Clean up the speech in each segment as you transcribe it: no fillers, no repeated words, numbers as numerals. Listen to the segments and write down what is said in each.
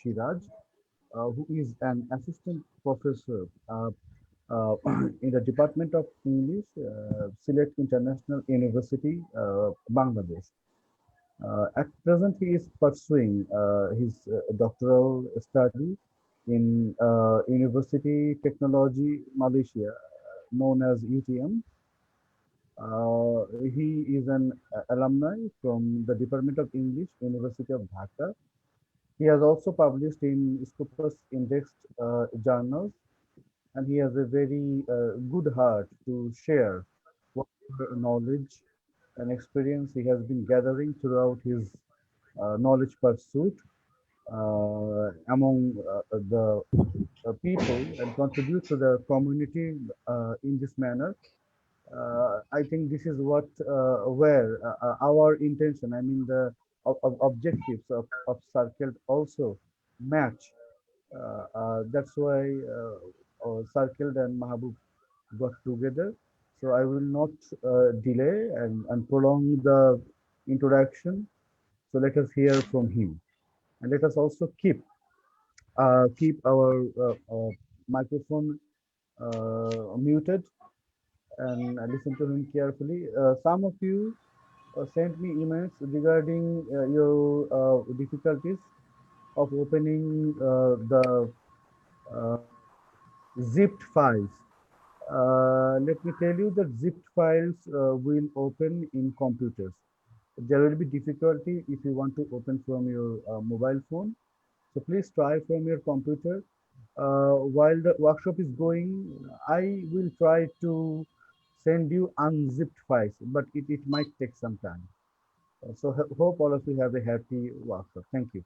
Shiraj, who is an assistant professor in the Department of English, Sylhet International University, Bangladesh. At present, he is pursuing his doctoral study in University Technology Malaysia, known as UTM. He is an alumni from the Department of English, University of Dhaka. He has also published in Scopus indexed journals, and he has a very good heart to share whatever knowledge and experience he has been gathering throughout his knowledge pursuit among the people and contribute to the community in this manner. I think this is what where our intention, I mean the objectives of Circle also match. That's why Circle and Mahabub got together. So I will not delay and prolong the introduction. So let us hear from him, and let us also keep our microphone muted and listen to him carefully. Some of you sent me emails regarding your difficulties of opening the uh, zipped files. Let me tell you that zipped files will open in computers. There will be difficulty if you want to open from your mobile phone. So please try from your computer. While the workshop is going, I will try to send you unzipped files, but it might take some time. So hope all of you have a happy workshop. Thank you.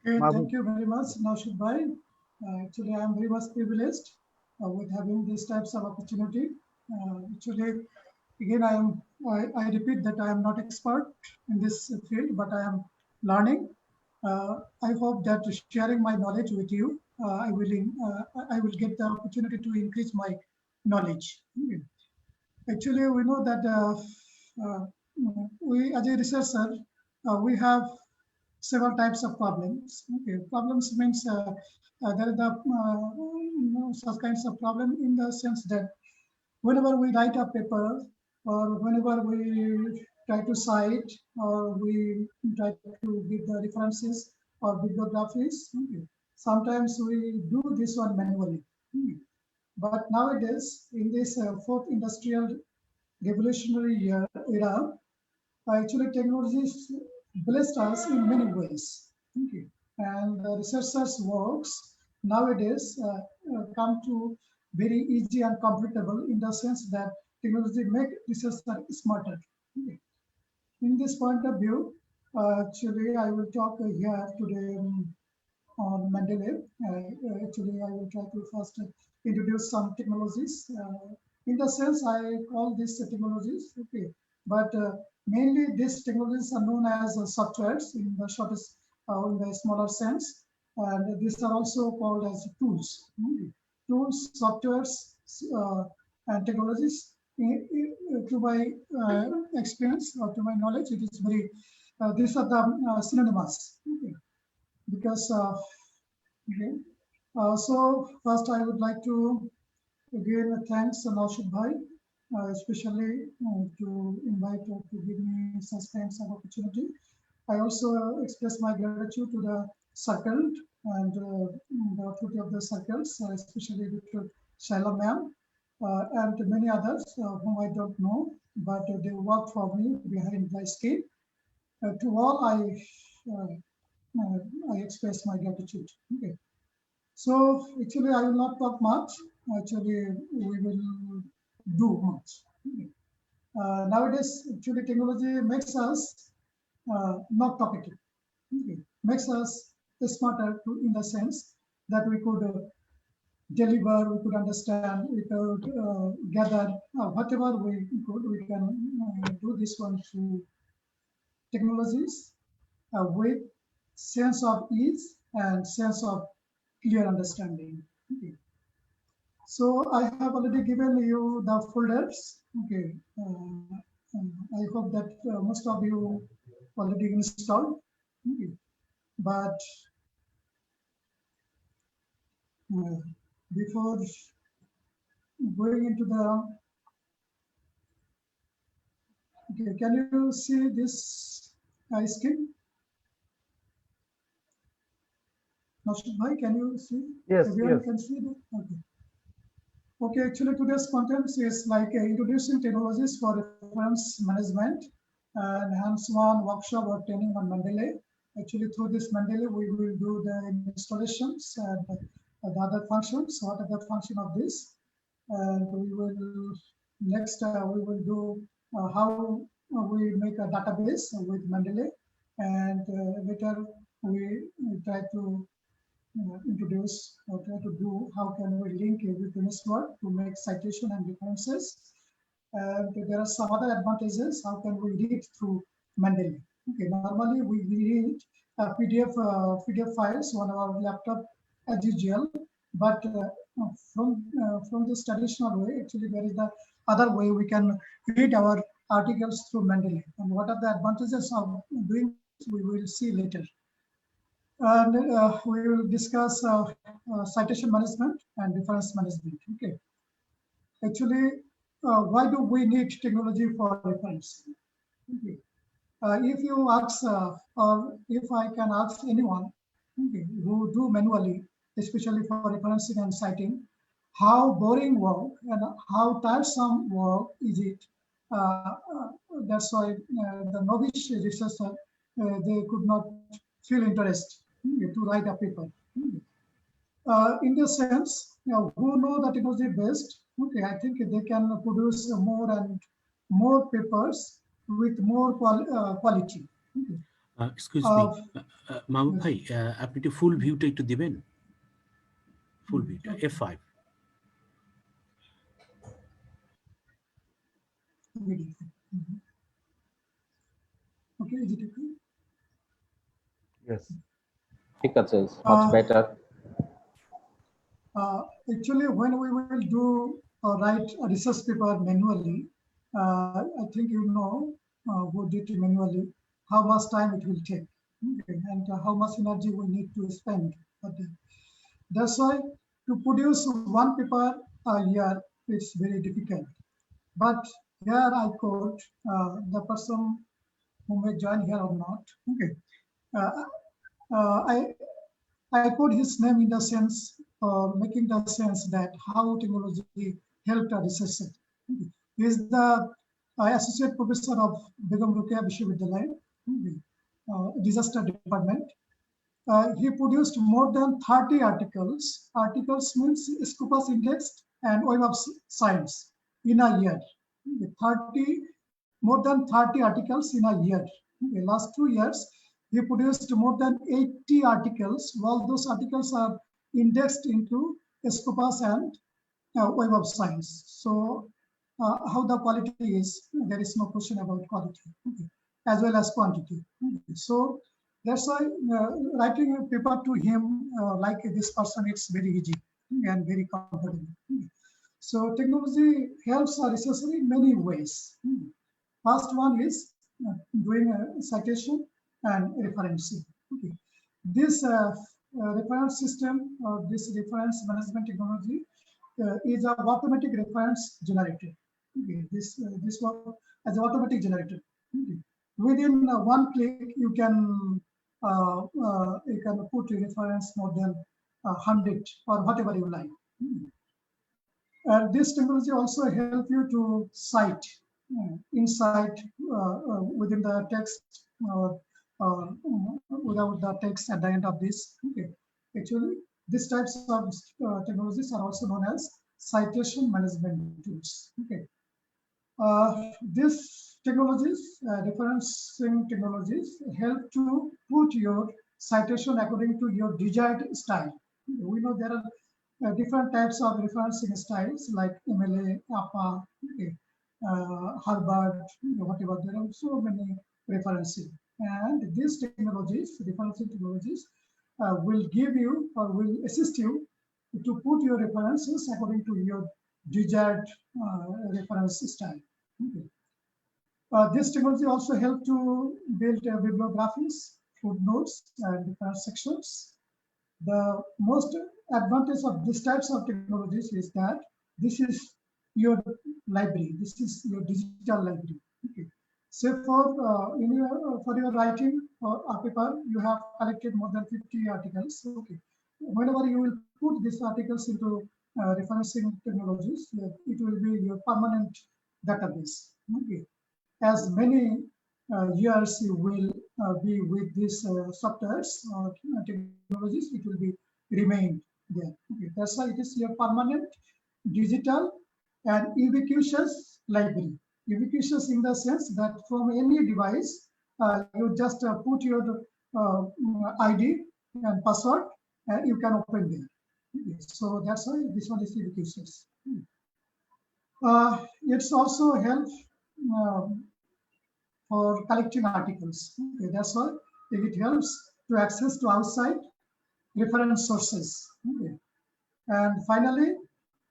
Okay, thank Mahbub. you very much, Naushad Bhai. Actually, I am very much privileged with having these types of opportunity. Actually, again, I repeat that I am not expert in this field, but I am learning. I hope that sharing my knowledge with you, I will get the opportunity to increase my knowledge. Actually, we know that we, as a researcher, we have several types of problems. Okay, problems means there are the such kinds of problem in the sense that whenever we write a paper or whenever we try to cite or we try to give the references or bibliographies, okay, sometimes we do this one manually. Okay. But nowadays, in this fourth industrial revolutionary era, actually technologies blessed us in many ways. Okay. And researchers' works nowadays come to very easy and comfortable in the sense that technology make research smarter. Okay. In this point of view, actually, I will talk here today on Mendeley. Actually, I will try to first introduce some technologies. In the sense, I call these technologies, okay, but mainly these technologies are known as softwares in the shortest, in the smaller sense, and these are also called as tools. Okay. Tools, softwares, uh, and technologies. To my experience or to my knowledge, it is very. These are the synonymous. Okay. Because okay. So first I would like to again thanks Naushad Bhai, especially to invite or to give me such kinds of opportunity. I also express my gratitude to the circle and the authority of the circles, especially Dr. Shaila ma'am and many others whom I don't know, but they work for me behind my screen. To all, I express my gratitude. Okay. So actually, I will not talk much. Actually, we will do much. Nowadays, actually, technology makes us not talkative. Okay. Makes us smarter in the sense that we could deliver, we could understand, we could gather whatever we can do this one through technologies with sense of ease and sense of clear understanding. Okay. So I have already given you the folders. Okay. I hope that most of you already installed. Okay. But before going into the, okay, can you see this screen? Naushad bhai, can you see? Yes, Everyone yes. can see that? Okay. Okay, actually today's content is like introducing technologies for reference management and hands-on workshop or training on Mendeley. Actually through this Mendeley, we will do the installations and the other functions. What are the function of this? And we will next we will do how we make a database with Mendeley, and later we try to introduce or try to do how can we link everything is work to make citation and references. And there are some other advantages. How can we read through Mendeley? Okay, normally we read PDF files on our laptop as usual, but from this traditional way, actually there is the other way we can read our articles through Mendeley. And what are the advantages of doing this? We will see later. And we will discuss citation management and reference management. Okay. Actually, why do we need technology for reference? Okay. If you ask, or if I can ask anyone, okay, who do manually, especially for referencing and citing, how boring work and how tiresome work is it? That's why the novice researcher, they could not feel interest to write a paper. In this sense, who know the technology best, okay, I think they can produce more and more papers with more quality. Okay. Excuse me Mahbub Yes. ভাই, আপনি একটু ফুল ভিউটা একটু দিবেন, ফুল ভিউটা Okay. F5. Mhm. Okay, is it okay? Yes. ঠিক আছে, much better. Actually, when we will do write a research paper manually, I think you know who did it manually, how much time it will take, okay, and how much energy we need to spend for that. That's why to produce one paper a year is very difficult. But here I quote the person who may join here or not. Okay, uh, I put his name in the sense, making the sense that how technology helped a researcher. He is the associate professor of Begum Rukia Vishwavidyalaya, disaster department. He produced more than 30 articles. Articles means Scopus indexed and Web of Science in a year. 30, more than 30 articles in a year. In the last 2 years, he produced more than 80 articles. All those articles are indexed into Scopus and Web of Science. So how the quality is, there is no question about quality, okay, as well as quantity. Okay. So that's why writing a paper to him like this person, it's very easy and very comfortable. So technology helps a researcher in many ways. First one is doing a citation and referencing. Okay. This reference system or this reference management technology is an automatic reference generator. Okay. This work as an automatic generator. Okay. Within one click, you can put a reference more than 100 or whatever you like. This technology also help you to cite inside within the text or without the text at the end of this. Okay. Actually, these types of technologies are also known as citation management tools. Okay. These technologies, referencing technologies, help to put your citation according to your desired style. We know there are different types of referencing styles like MLA, APA, okay, Harvard, whatever. There are so many referencing, and these technologies, referencing technologies, will give you or will assist you to put your references according to your desired reference style. Okay. This technology also help to build bibliographies footnotes and different sections. The most advantage of these types of technologies is that this is your library. This is your digital library. Okay. So for your writing or a paper, you have collected more than 50 articles. Okay. Whenever you will put these articles into referencing technologies, it will be your permanent database. Okay. As many years you will be with these softwares or technologies, it will be remain there. Okay. That's why it is your permanent digital and ubiquitous library. Ubiquitous in the sense that from any device, you just put your ID and password, and you can open there. Okay. So that's why this one is ubiquitous. It's also help for collecting articles. Okay, that's why it helps to access to outside reference sources. Okay. And finally,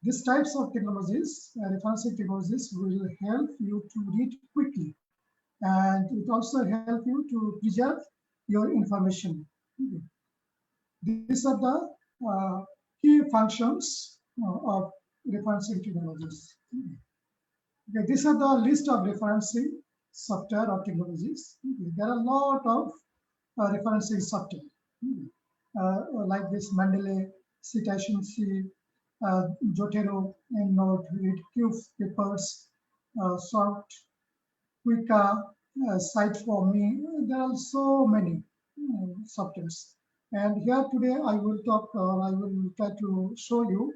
these types of technologies, referencing technologies, will help you to read quickly, and it also help you to preserve your information. Okay. These are the key functions of referencing technologies. Okay, these are the list of referencing software or technologies. Okay. There are a lot of referencing software, like this Mendeley, Citation-C, Zotero, EndNote, Readcube Papers, Sort, Quika, Cite4Me. There are so many softwares. And here today I will try to show you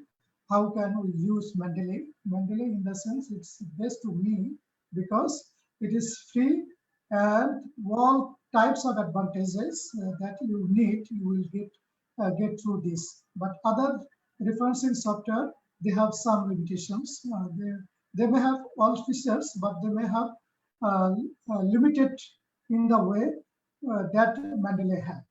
how can we use Mendeley. Mendeley, in the sense, it's best to me because it is free and all types of advantages that you need, you will get through this. But other referencing software, they have some limitations. They may have all features, but they may have limited in the way that Mendeley has.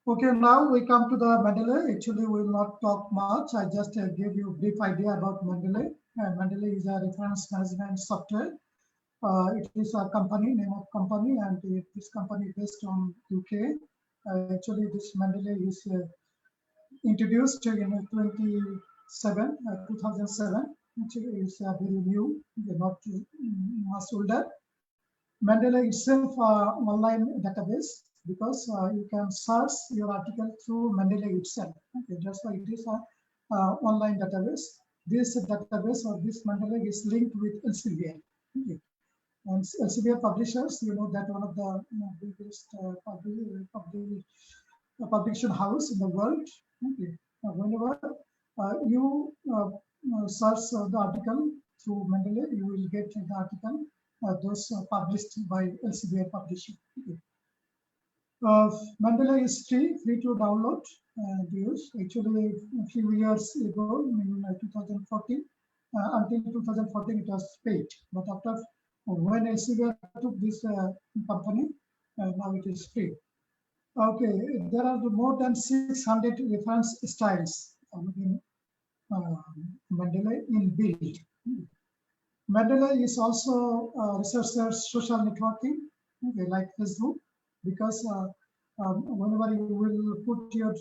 Okay, now we come to the Mendeley. Actually, we will not talk much. I just gave you a brief idea about Mendeley. Mendeley is a reference management software. It is a company, name of company, and this company is based on UK. Actually, this Mendeley is introduced in 2007, which is very new, not much older. Mendeley itself online database because you can search your article through Mendeley itself. Okay, that's why it is a online database. This database or this Mendeley is linked with Elsevier. Okay. And Elsevier publishers, you know that one of the biggest publication house in the world. Okay. Whenever you search the article through Mendeley, you will get the article those published by Elsevier publishing. Okay. Mendeley is free to download and use. Actually, a few years ago, in 2014, until 2014, it was paid. But after when Elsevier took this company, now it is free. Okay, there are more than 600 reference styles in Mendeley in build. Mendeley is also researchers social networking, okay, like Facebook, because whenever you will put your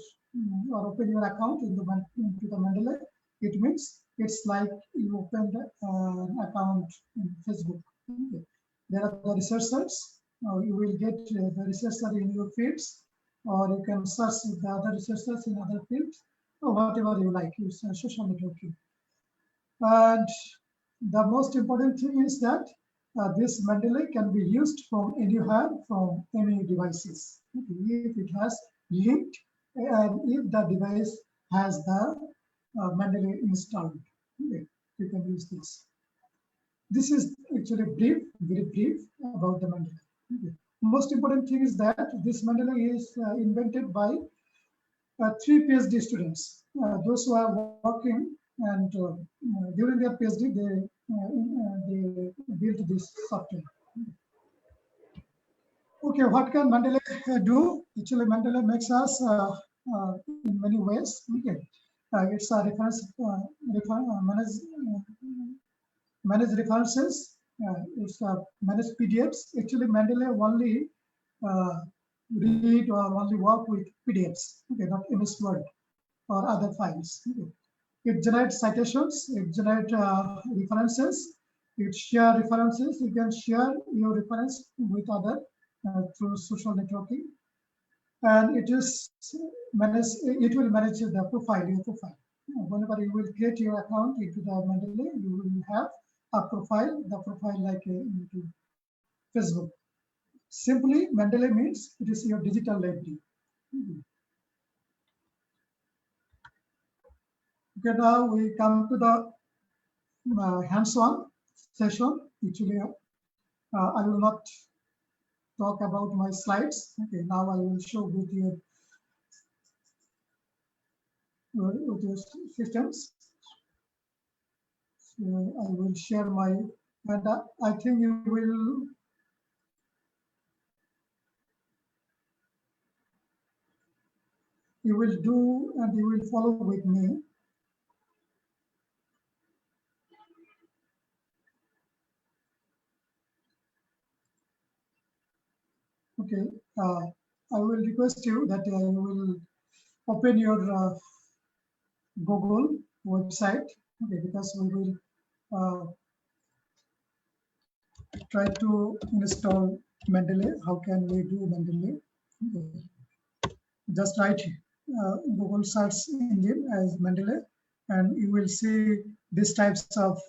or open your account into the Mendeley, it means it's like you opened an account in Facebook. Okay. There are the researchers. You will get the researcher in your fields, or you can search with the other researchers in other fields, or whatever you like. Use social networking. And the most important thing is that this Mendeley can be used from anywhere, from any devices. If it has linked and if the device has the Mendeley installed, okay, you can use this. This is actually very brief about the Mendeley. Okay. Most important thing is that this Mendeley is invented by 3 PhD students. Those who are working and during their PhD, they built this software. Okay, what can Mendeley do? Actually, Mendeley makes us in many ways. Okay, it's a reference manage references. it's manage PDFs. Actually, Mendeley only read or only work with PDFs, okay, not MS Word or other files. Okay. It generates citations, it generates references, it share references. You can share your reference with other through social networking, and it is manage. It will manage the profile, your profile. Whenever you will create your account into the Mendeley, you will have a profile. The profile like into Facebook. Simply, Mendeley means it is your digital library. Okay, now we come to the hands-on session. Actually, I will not talk about my slides. Okay, now I will show with your systems. So I will share my, and I think you will do and you will follow with me. Okay, I will request you that you will open your Google website, okay, because we will try to install Mendeley. How can we do Mendeley? Okay. Just write Google search engine as Mendeley, and you will see these types of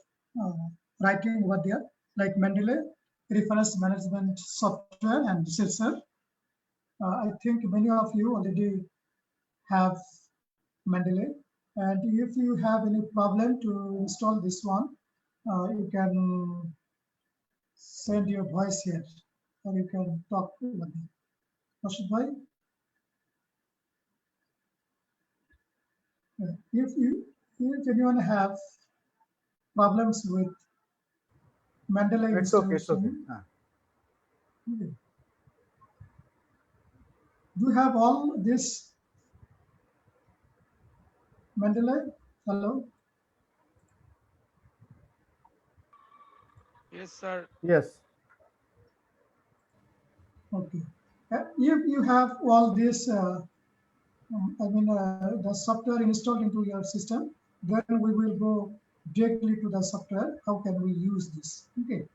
writing over there, like Mendeley reference management software and researcher. I think many of you already have Mendeley, and if you have any problem to install this one, you can send your voice here, or you can talk to me. Rashid bhai, if anyone have problems with Mendeley It's okay. It's okay. installation, okay. Do you have all this Mendeley? Hello? Yes, sir. Yes. Okay. If you have all this, the software installed into your system, then we will go directly to the software. How can we use this? Okay.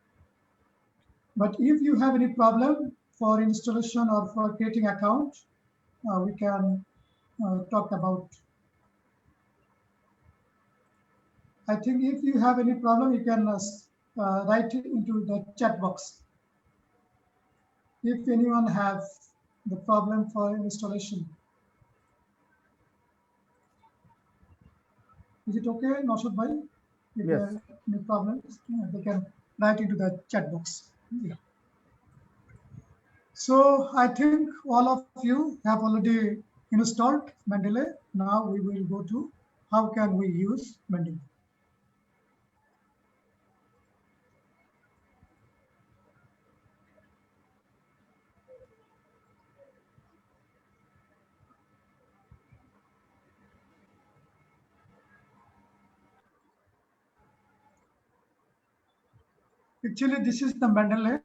But if you have any problem for installation or for creating account, we can talk about. I think if you have any problem, you can write it into the chat box. If anyone have the problem for installation. Is it okay, Naushad bhai? If Yes. there are any problems, they can write into the chat box. Yeah. So I think all of you have already installed Mendeley. Now we will go to how can we use Mendeley. Actually, this is the Mendeley,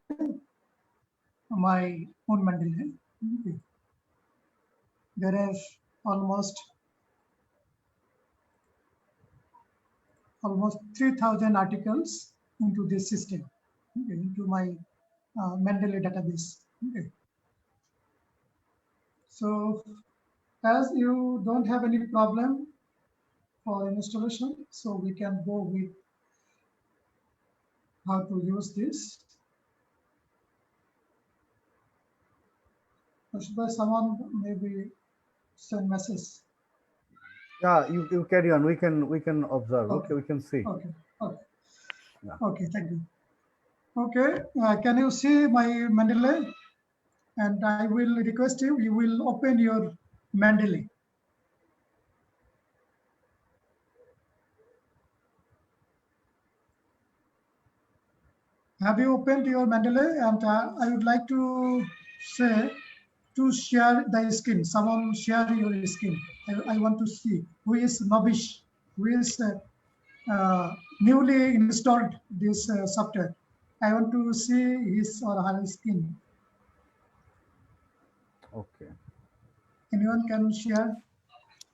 my own Mendeley. Okay. There are almost 3,000 articles into this system, okay, into my Mendeley database. Okay. So as you don't have any problem for installation, so we can go with how to use this. Someone maybe send message. Yeah, you carry on. We can observe. Okay, Okay. we can see. Okay. Okay. Yeah. Okay. Thank you. Okay. Can you see my Mendeley? And I will request you. You will open your Mendeley. Have you opened your Mendeley? And I would like to say to share the screen. Someone share your screen. I want to see who is novice, who is newly installed this software. I want to see his or her screen. Okay. Anyone can share?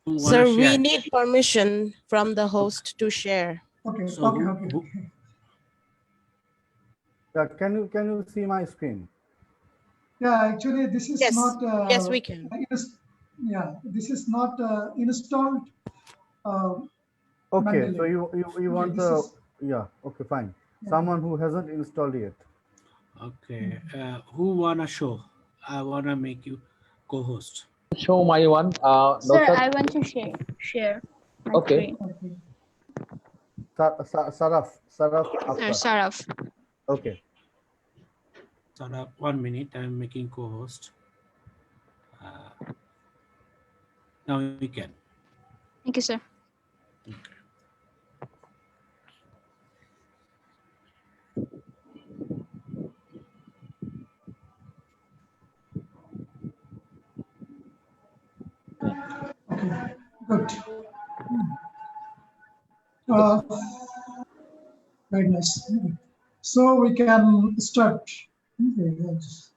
Who wanna Sir, we share? need permission from the host to share. Okay, So okay, who, okay. who okay. Can you see my screen? Yeah, actually, this is Yes, not. yes, we can. Yeah, this is not installed. Uh, Okay, so Mendeley. you Okay, want this the, is. yeah, okay, fine. Yeah. Someone who hasn't installed yet. okay? Who wanna show? I wanna make you co-host. Show my one. Sir, Noted. I want to share my Okay. screen. Okay. Saraf Sir, Akhtar. Saraf. Okay. Sarah, 1 minute. I'm making co-host. Now we can. Thank you, sir. Okay. Good. Uh, Very nice. Okay. So we can start. Okay, yes.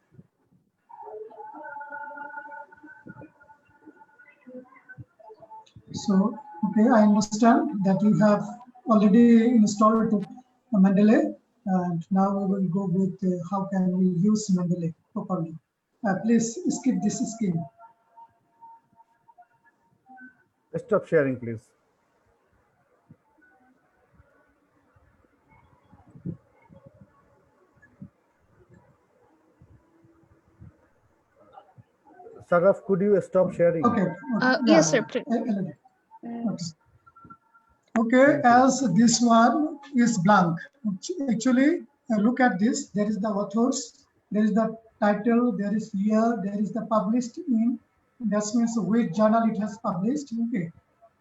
So, okay, I understand that you have already installed Mendeley, and now we will go with how can we use Mendeley properly. Please skip this scheme. Stop sharing, please. Saraf, could you stop sharing? Okay. Yes, sir. Please. Okay. Okay, as this one is blank. Actually, look at this. There is the authors, there is the title, there is year, there is the published in. That means which journal it has published. Okay,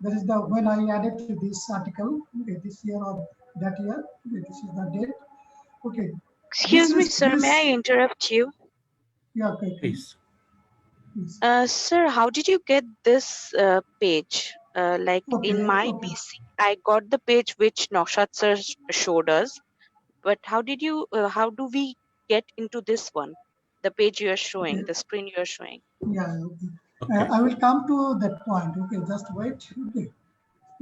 there is the when I added to this article. Okay, this year or that year. Okay, this is the date. Okay, Excuse me, is sir. this. May I interrupt you? Yeah, okay, Please. please. Sir, how did you get this page? Like Okay, in my okay. PC, I got the page which Naushad sir showed us. But how did you? How do we get into this one? The page you are showing, the screen you are showing. Yeah, okay. Okay. I will come to that point. Okay, just wait. Okay.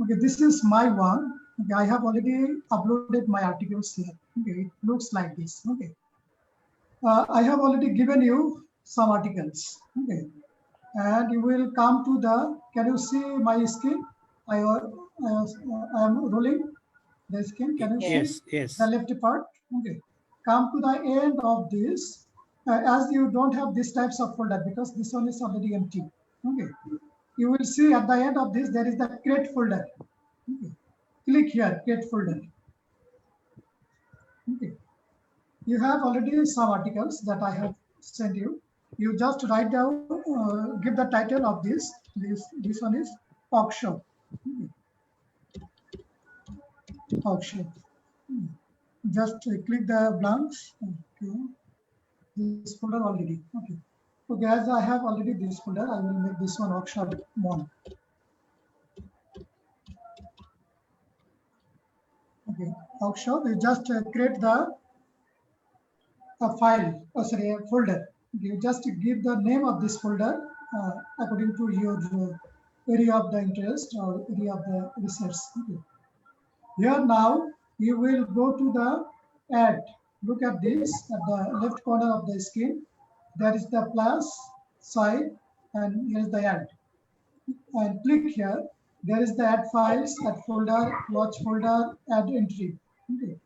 Okay, this is my one. Okay, I have already uploaded my articles here. Okay, it looks like this. Okay, I have already given you some articles. Okay, and you will come to the. Can you see my screen? I am rolling the screen. Can you see Yes, yes. the left part? Okay, come to the end of this. As you don't have these types of folder because this one is already empty. Okay, you will see at the end of this there is the create folder. Okay. Click here, create folder. Okay. You have already some articles that I have sent you. You just write down, give the title of this. This one is workshop. Okay. Workshop. Just click the blanks. Okay. This folder already. Okay. Okay, as I have already this folder, I will make this one workshop one. Okay, workshop. You just create the a file, sorry, a folder. You just give the name of this folder according to your area of the interest or area of the research. Okay. Here now you will go to the add. Look at this at the left corner of the screen. There is the plus sign and here is the add. And click here. There is the add files, add folder, watch folder, add entry. Okay.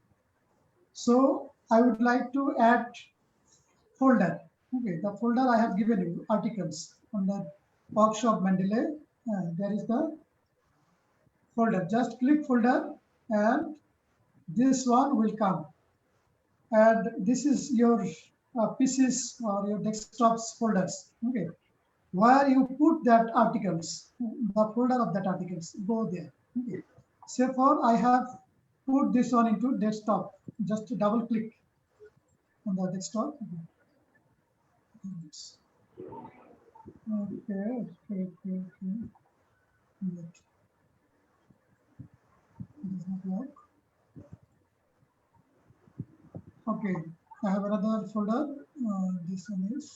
So I would like to add folder. Okay, the folder I have given you, articles on the workshop Mendeley. There is the folder. Just click folder and this one will come. And this is your PCs or your desktops folders. Okay, where you put that articles, the folder of that articles, go there. Okay, so far I have put this one into desktop. Just double click on the desktop. Okay. Okay. But it does not work. Okay, I have another folder. This one is.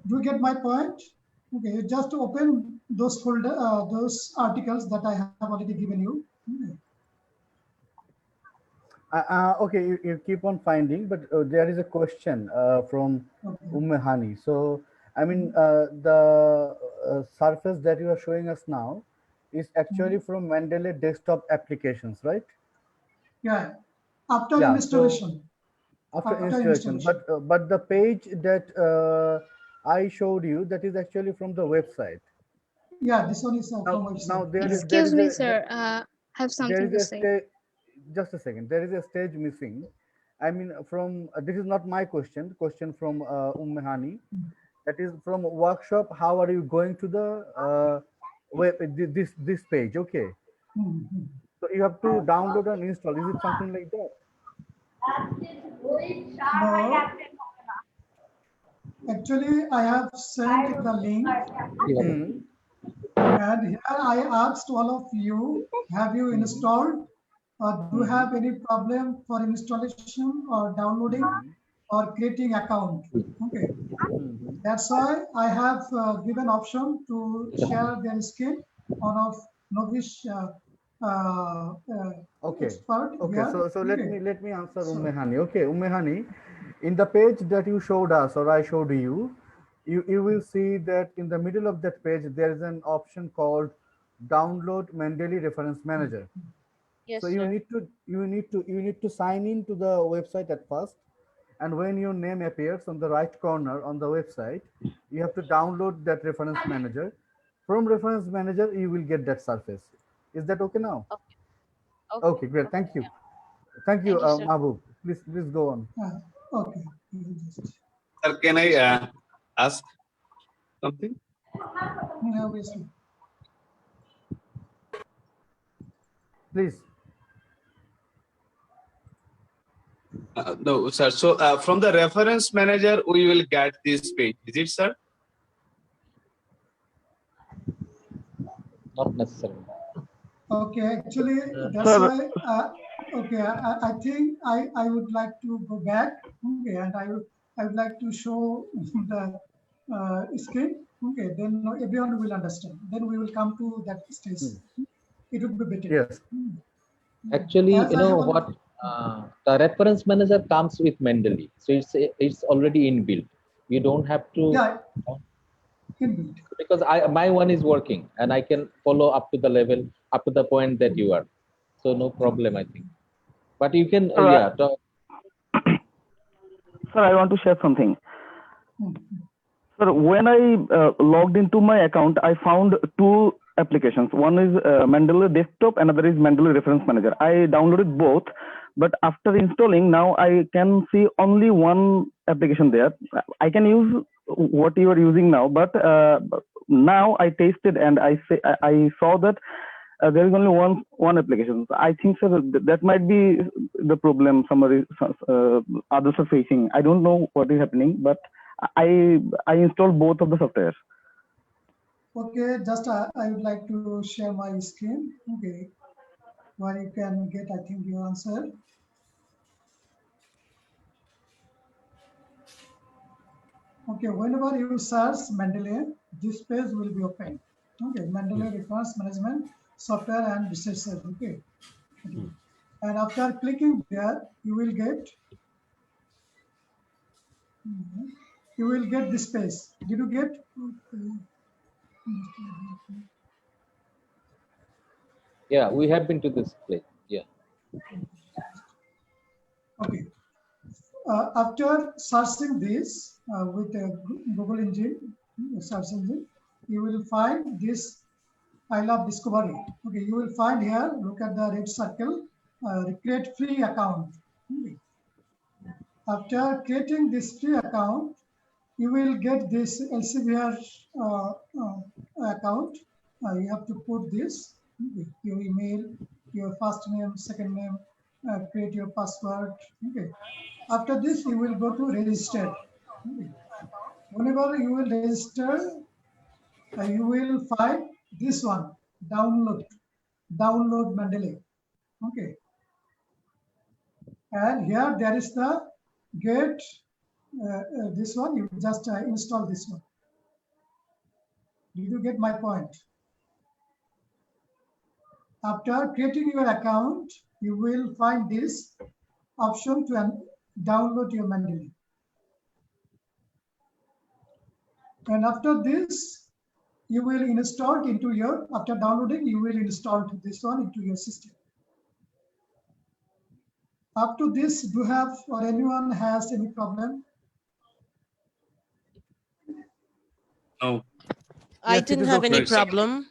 Do you get my point? Okay, you just open those folder, those articles that I have already given you. Okay. Okay, you keep on finding, but there is a question from Okay. Ummehani. So, I mean, the surface that you are showing us now is actually from Mendeley desktop applications, right? Yeah, after Yeah. So installation. after After installation, installation. but the page that I showed you, that is actually from the website. Yeah, this one is Now, from now website. there Yeah. is there Excuse is me, a sir. Have there something is to a say. stage. Just a second. There is a stage missing. I mean, from this is not my question. Question from Ummehani. That is from workshop. How are you going to the web? This page? Okay. Mhm. So you have to download and install. Is it something like that? No, actually, I have sent the link, Hmm. and here I asked all of you, have you installed, or do you have any problem for installation or downloading or creating account? Okay, that's why I have given option to share their screen on of novice Okay. expert Okay. here. So Okay, let me answer so Ummehani. Okay, Ummehani, in the page that you showed us or I showed you, you will see that in the middle of that page there is an option called download Mendeley reference manager. So Yes, sir. you need to sign in to the website at first, and when your name appears on the right corner on the website, you have to download that reference manager. From reference manager, you will get that surface. Is that okay now? Okay. Okay. Okay, great. Okay. Thank you. Yeah. Thank you, Thank you, sir. Mahbub. Please go on. okay, we will just, Sir, can I ask something? obviously. Please. No, sir. So from the reference manager, we will get this page. Is it, sir? Not necessarily. Okay, actually, that's Sir, why, okay, I think I would like to go back, okay, and I would like to show the screen, okay, then everyone will understand. Then we will come to that stage. It would be better. Yes. Actually, As you I know have what? The reference manager comes with Mendeley, so it's already inbuilt. You don't have to. Yeah, inbuilt. Because my one is working and I can follow up to the level, up to the point that you are. So no problem, I think. But you can, Sir, sir, I want to share something. Sir, when I logged into my account, I found two applications. One is Mendeley Desktop, another is Mendeley Reference Manager. I downloaded both, but after installing, now I can see only one application there. I can use what you are using now, but now I tasted and I saw that there is only one application. I think, sir, that might be the problem others are facing. I don't know what is happening, but I installed both of the software. Okay, just I would like to share my screen, okay, where you can get, I think, your answer. Okay, whenever you search Mendeley, this page will be open. Okay, Mendeley Reference Management Software and Research. Okay. And after clicking there, you will get this page. Did you get? yeah, we have been to this place. Yeah. Okay. After searching this with Google engine, search engine, you will find this I love discovery. Okay, you will find here, look at the red circle, create free account. Okay. After creating this free account, you will get this Elsevier account. You have to put this, your email, your first name, second name, create your password. Okay. After this, you will go to register. Okay. Whenever you will register, you will find this one, download. download Mendeley. Okay. And here there is the get this one. You just install this one. Did you get my point? After creating your account, you will find this option to download your Mendeley. And after this, you will install it into your, after downloading, you will install this one into your system. Up to this, do you have or anyone has any problem? No. I Yes, it didn't is have any okay. problem,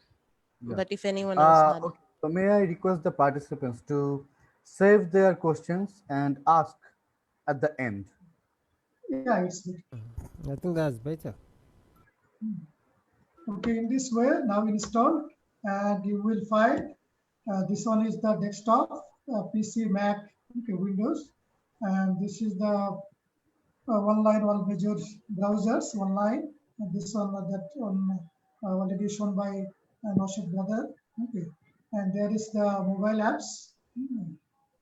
Yeah. but if anyone else had. Okay. So may I request the participants to save their questions and ask at the end. Yeah, it's good. I think that's better. Okay, in this way, now install, and you will find this one is the desktop, PC, Mac, okay, Windows, and this is the one line, all major browsers, one line. And this one that one already shown by Naushad brother. Okay, and there is the mobile apps,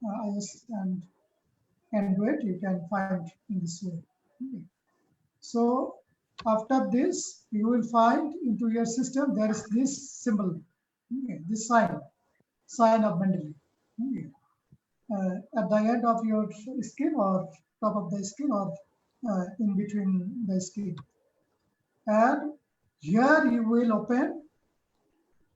iOS and Android. You can find in this way. Okay. So after this, you will find into your system there is this symbol, okay, this sign of Mendeley. Okay. At the end of your screen or top of the screen or in between the screen. And here you will open,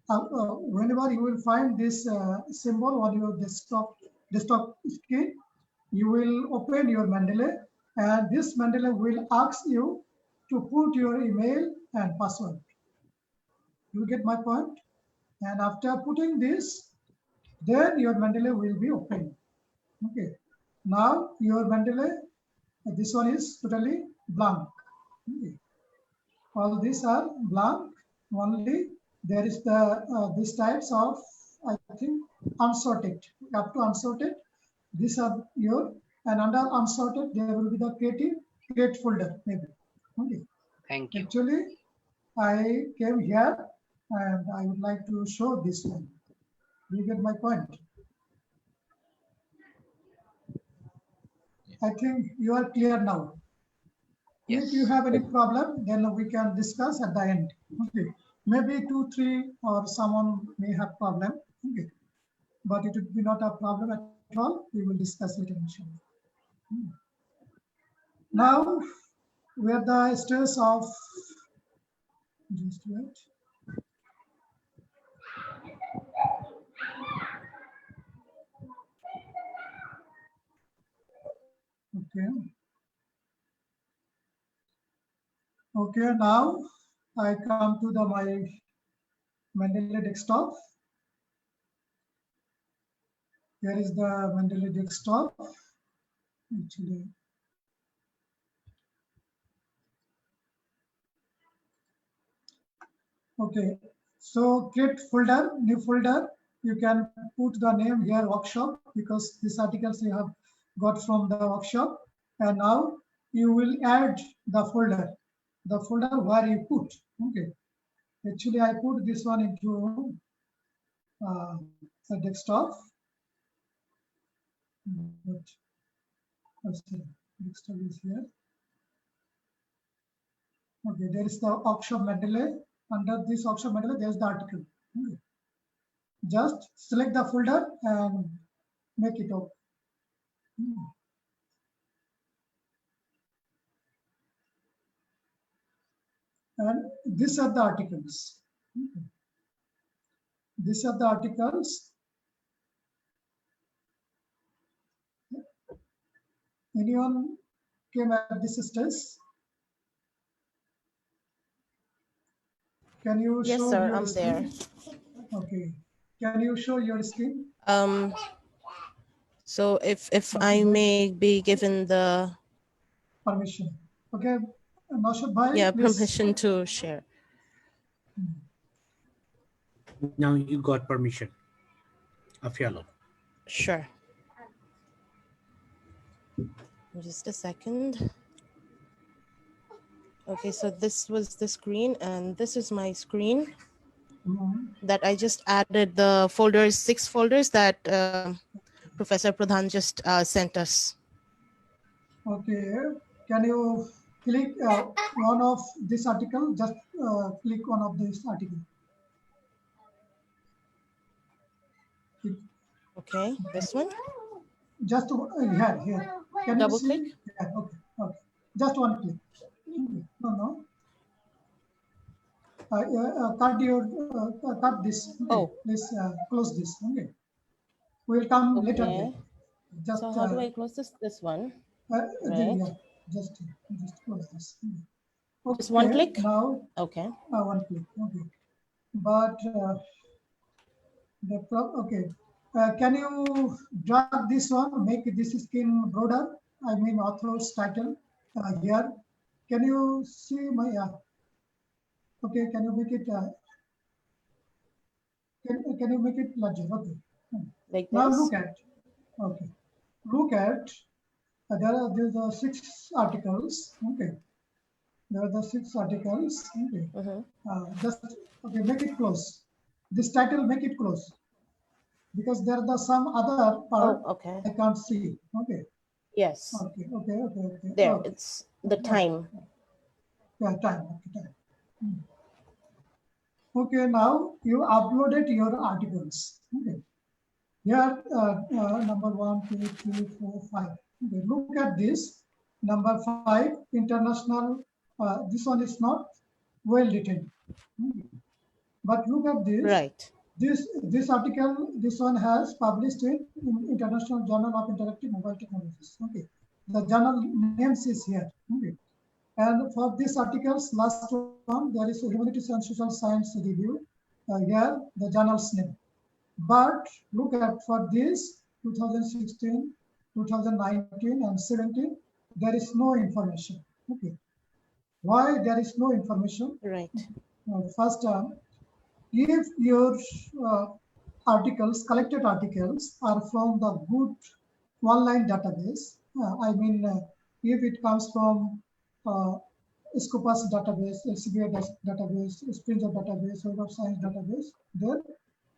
whenever you will find this symbol on your desktop screen, you will open your Mendeley, and this Mendeley will ask you to put your email and password. You get my point? And after putting this, then your Mendeley will be open. Okay. Now your Mendeley, this one is totally blank. Okay. All these are blank. Only there is the these types of, I think, unsorted. Up to unsorted, these are your, and under unsorted there will be the create folder maybe. Okay. Thank you. Actually, I came here and I would like to show this one. You get my point? I think you are clear now. Yes. If you have any problem, then we can discuss at the end. Okay. Maybe 2, 3, or someone may have problem. Okay. But it would be not a problem at all. We will discuss it inshallah. Now, we are the status of, just wait. Okay. Okay, now I come to the my Mendeley desktop. Here is the Mendeley desktop. Actually, okay. So create folder, new folder. You can put the name here workshop because these articles you have got from the workshop. And now you will add the folder where you put. Okay. Actually, I put this one into the desktop. But desktop is here. Okay, there is the workshop Mendeley. Under this workshop Mendeley, there is the article. Okay. Just select the folder and make it open. And these are the articles. These are the articles. Anyone came at this stage? Can you Yes, show sir, your I'm there. screen? Okay. Can you show your screen? So if I may be given the Permission. Okay. Naushad bhai, yeah, please. permission to share. Now you got permission. Afialo. Sure. Just a second. Okay, so this was the screen and this is my screen. that I just added the folders, 6 folders that Professor Pradhan just sent us. Okay, can you click one of this article? Just click one of this article. Okay, this one. Just here. Can Double you see? click? Yeah, okay. Just one click. Okay. No. Cut this. Okay. Oh. Please close this. Okay. We'll come later. Okay. There. Just, So how do I close this one? Right. Yeah, just close this. Okay. Just one click? Now. Okay. One click. Okay. But okay. Can you drag this one? Make this skin broader. I mean, author's title here. Can you see my? Okay. Can you make it? Can you make it larger? Okay. Like now this? look at. Okay. Look at. There's 6 articles. Okay. There are the 6 articles. Okay. Just okay. Make it close. This title, make it close. Because there are some other part okay. I can't see. Okay. Yes. Okay. There, okay. it's the time. Yeah, time. Okay, time. Okay, now you uploaded your articles. Okay. Here, number 1, 2, 3, 4, 5. Okay, look at this. Number 5, international. This one is not well written. Okay. But look at this. Right. This article, this one has published in International Journal of Interactive Mobile Technologies. Okay, the journal names is here. Okay, and for this articles, last one there is a Humanities and Social Science Review. Here the journal's name. But look at for this 2016, 2019, and 17, there is no information. Okay, why there is no information? Right. First. If your articles, collected articles are from the good online database, I mean, if it comes from Scopus database, LCBA database, Springer database, Web of Science database, then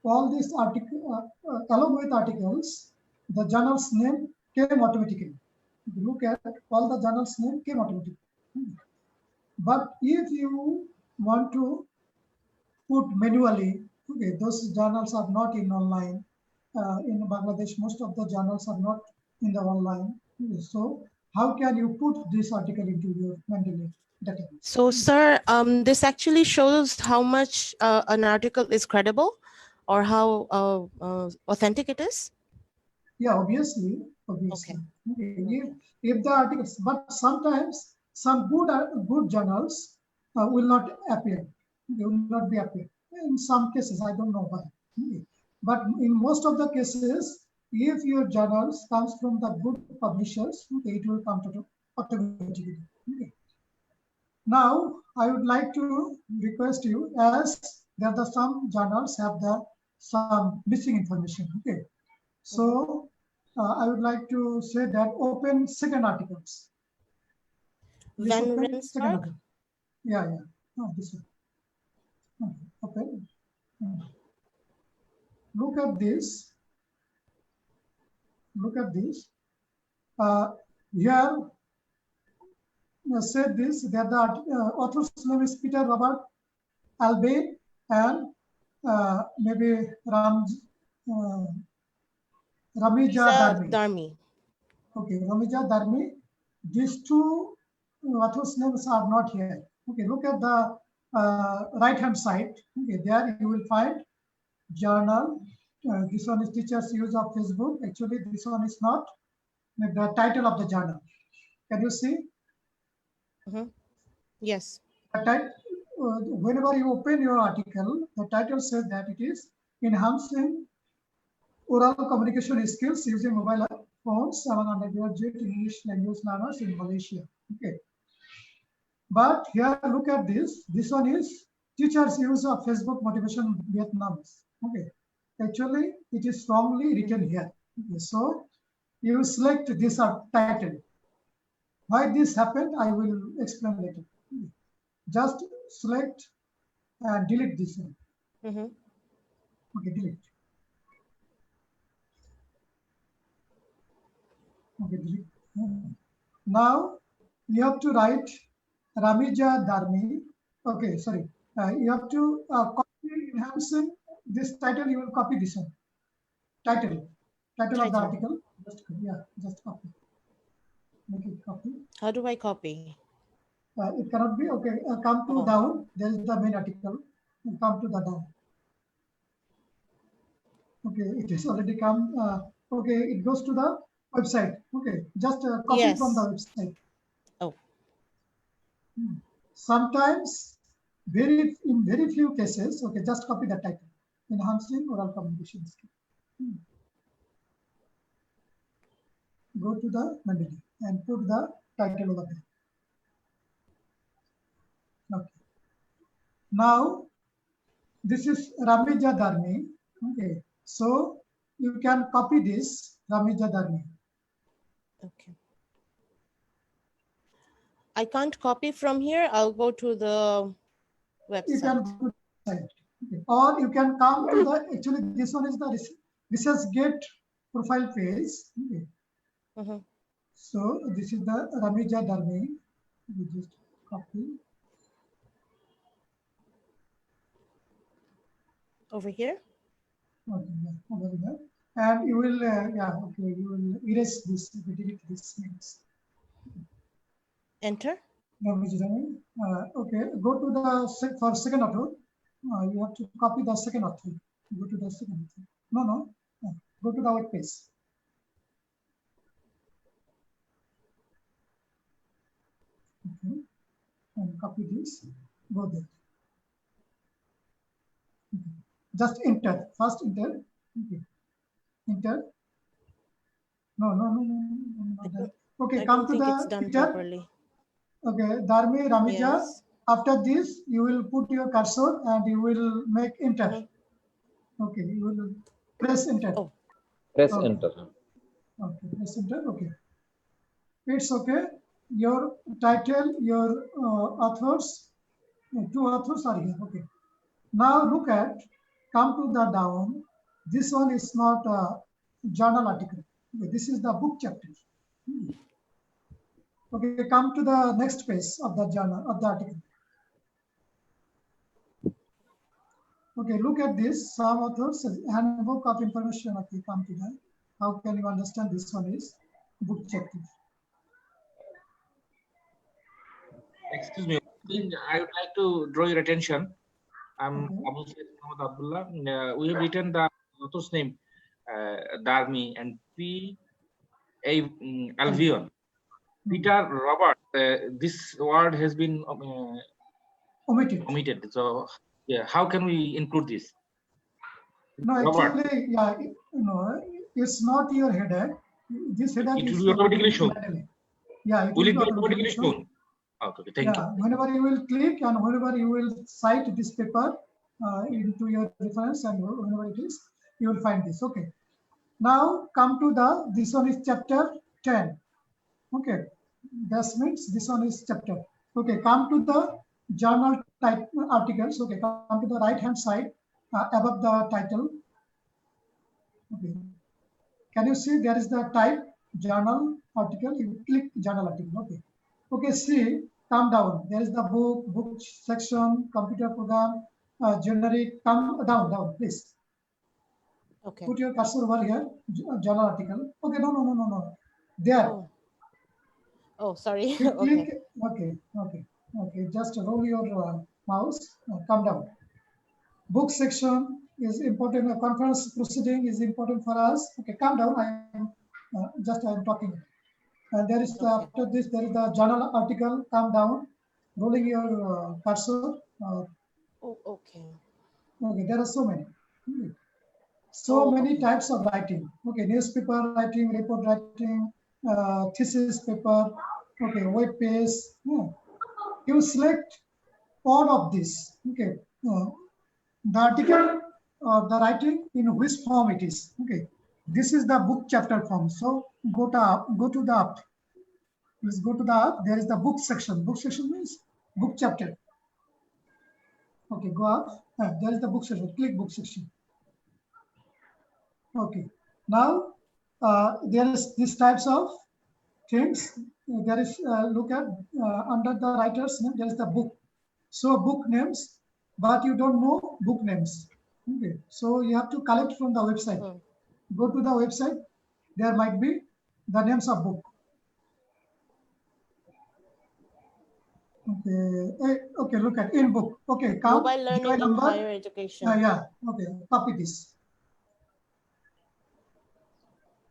all these articles, along with articles, the journal's name came automatically. If you look at all the journal's name came automatically. But if you want to put manually, okay, those journals are not in online. In Bangladesh, most of the journals are not in the online. Okay, so how can you put this article into your Mendeley database? So, sir, this actually shows how much an article is credible or how authentic it is? Yeah, obviously. Okay. If the articles, but sometimes some good journals will not appear. They will not be appear. In some cases, I don't know why. But in most of the cases, if your journals comes from the good publishers, okay, it will come to automatically. Okay. Now, I would like to request you, as there are some journals have some missing information. Okay, so I would like to say that open second articles. Van Rensburg? Yeah. Oh, this one. Okay. Look at this. Here, said this that the author's name is Peter Robert Albane and maybe Ramija Dharmi. Okay, Ramija Dharmi. These 2 authors' names are not here. Okay, look at the right-hand side. Okay, there you will find journal. This one is teachers' use of Facebook. Actually, this one is not the title of the journal. Can you see? Yes. Whenever you open your article, the title says that it is enhancing oral communication skills using mobile phones among undergraduate English language learners in Malaysia. Okay. But here, look at this. This one is teachers' use of Facebook motivation Vietnamese. Okay. Actually, it is strongly written here. Okay. So you select this title. Why this happened, I will explain later. Just select and delete this one. Mhm. Okay, delete. Okay, delete. Now you have to write Ramija Dharmi. Okay, sorry. You have to copy enhancing this title. You will copy this one. Title of the Title. article. Just copy. Make it copy. How do I copy? It cannot be. Okay, come to down. There is the main article. Come to the down. Okay, it has already come. Okay, it goes to the website. Okay, just copy from the website. Oh. Sometimes, in very few cases, okay, just copy the title. Enhancing oral communication skill. Go to the Mendeley and put the title over there. Okay. Now, this is Ramija Dharmi. Okay, so you can copy this Ramija Dharmi. Okay. I can't copy from here. I'll go to the website. You can go to the site. Okay. Or you can come to the, actually this one is the ResearchGate profile page. Okay. So this is the Ramija Dharmi. We just copy. Over here? Okay, yeah, over here. And you will, you will erase this, delete this names. Enter. Okay, go to the, for second author, you have to copy the second author. Go to the second author. No, go to the web page. Okay, and copy this, go there. Okay. Just enter, first enter. Okay. Enter. No, not that. Okay, come to the it's done picture. properly. Okay, Dharmi, Ramija. Yes. After this, you will put your cursor and you will make enter. Okay, you will press enter. Oh. Press okay. enter. Okay, press enter. Okay. It's okay. Your title, your authors, two authors are here. Okay. Now look at, come to the down. This one is not a journal article. Okay, this is the book chapter. Okay, come to the next page of the journal, of the article. Okay, look at this. Some authors, handbook of information. Okay, come to that. How can you understand this one is book chapter? Excuse me, I would like to draw your attention. I'm Abul Said Muhammad Abdullah. We have written the author's name, Dharmi, and P. A. Albion. Peter Robert. This word has been omitted. So, yeah, how can we include this? No, Robert. actually, yeah, no, it's not your header. This header It is will be automatically shown. Yeah, Will it be automatically shown? Okay, thank you. Whenever you will click and whenever you will cite this paper into your reference and whenever it is, you will find this. Okay. Now come to the, this one is chapter 10. Okay. That means this one is chapter. Okay. Come to the journal type articles. Okay. Come to the right hand side above the title. Okay. Can you see there is the type journal article? You click journal article. Okay. Okay, see, come down. There is the book section, computer program, generic. Come down, please. Okay. Put your cursor over here, journal article. Okay, no. There. Oh, sorry. Click. Okay. Just roll your mouse. Come down. Book section is important. A conference proceeding is important for us. Okay, come down. I am talking. And there is after this, there is the journal article. Come down, rolling your cursor. Okay. Okay, there are so many. Many types of writing. Okay, newspaper writing, report writing, thesis paper. Okay, web page. You select all of this. Okay, the article or the writing in which form it is. Okay. This is the book chapter form. So go to the up. Please go to the up. There is the book section. Book section means book chapter. Okay, go up. There is the book section. Click book section. Okay. Now there is these types of things. There is look at under the writer's name. There is the book. So book names, but you don't know book names. Okay. So you have to collect from the website. Go to the website. There might be the names of book. Okay. Okay. Look at in book. Okay. Count Mobile learning GUI in number. higher education. Yeah. Okay. Copy this.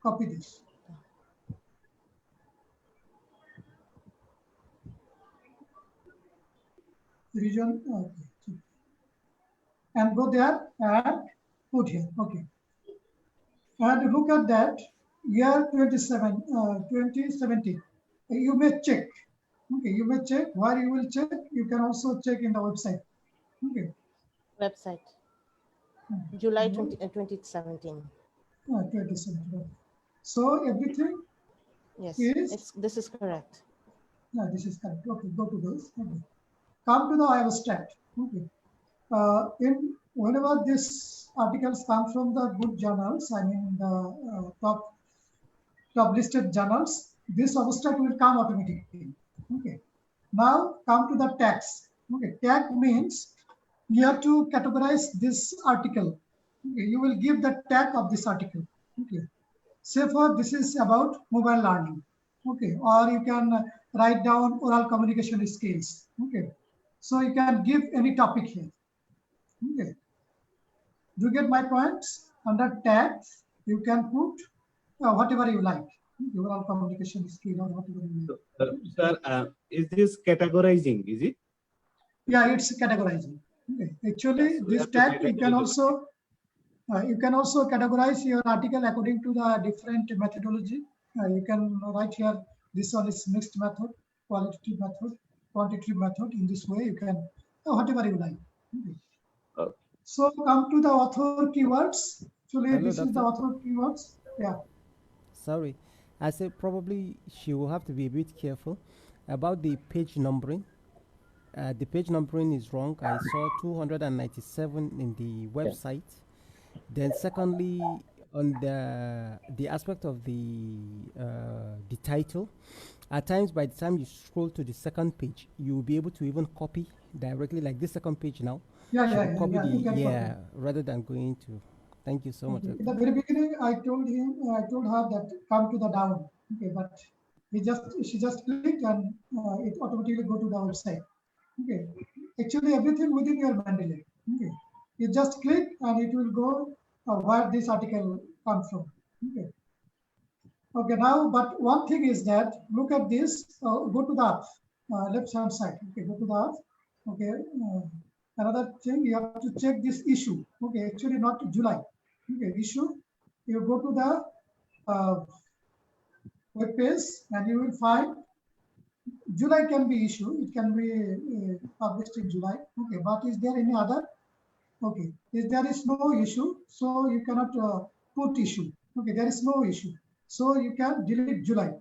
Copy this. Region. Okay. And go there and put here. Okay. And look at that. Year 2070. You may check. Okay. You may check. Where you will check. You can also check in the website. Okay. Website. July 2017. 2017. So everything. Yes. Is this is correct. Yeah, this is correct. Okay. Go to this. Okay. Come to the abstract. Okay. Whenever these articles come from the good journals, I mean the top listed journals, this abstract will come automatically. Okay. Now come to the tags. Okay. Tag means you have to categorize this article. Okay. You will give the tag of this article. Okay. Say for this is about mobile learning. Okay. Or you can write down oral communication skills. Okay. So you can give any topic here. Okay. Do you get my points? Under tags, you can put whatever you like. Oral communication skill or whatever you like. Sir, is this categorizing? Is it? Yeah, it's categorizing. Okay. Actually, Yes, this tag you can also categorize your article according to the different methodology. You can write here. This one is mixed method, qualitative method, quantitative method. In this way, you can whatever you like. Okay. So come to the author keywords. Actually, Hello, this is the doctor. author keywords. Yeah. Sorry, I said probably she will have to be a bit careful about the page numbering. The page numbering is wrong. I saw 297 in the website. Then secondly, on the aspect of the title, at times by the time you scroll to the second page, you will be able to even copy directly, like this second page now. Copy You can copy. rather than going to. Thank you so much. In the very beginning, I told her that come to the down. Okay, but she just clicked and it automatically go to the website. Okay, actually everything within your Mendeley. Okay, you just click and it will go where this article comes from. Okay. Okay, now, but one thing is that look at this. Go to the left hand side. Okay, go to the up. Okay. Another thing, you have to check this issue. Okay, actually not July. Okay, issue. You go to the web page and you will find July can be issue. It can be published in July. Okay, but is there any other? Okay, if there is no issue, so you cannot put issue. Okay, there is no issue. So you can delete July.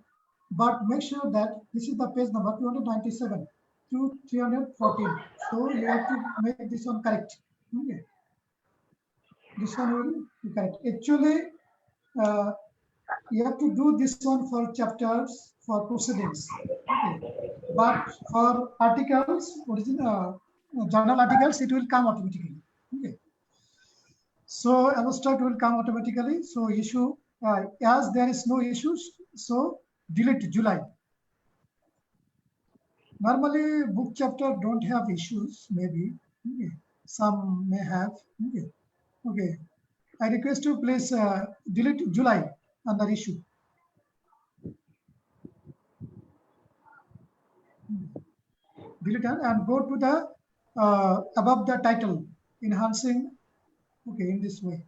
But make sure that this is the page number 297 to 314. So you have to make this one correct. Okay. This one will be correct. Actually, you have to do this one for chapters, for proceedings. Okay. But for articles, original journal articles, it will come automatically. Okay. So abstract will come automatically. So issue, as there is no issues, so delete July. Normally, book chapter don't have issues, maybe. Okay. Some may have. Okay. Okay. I request you please delete July under issue. Delete and go to the above the title, enhancing. Okay, in this way.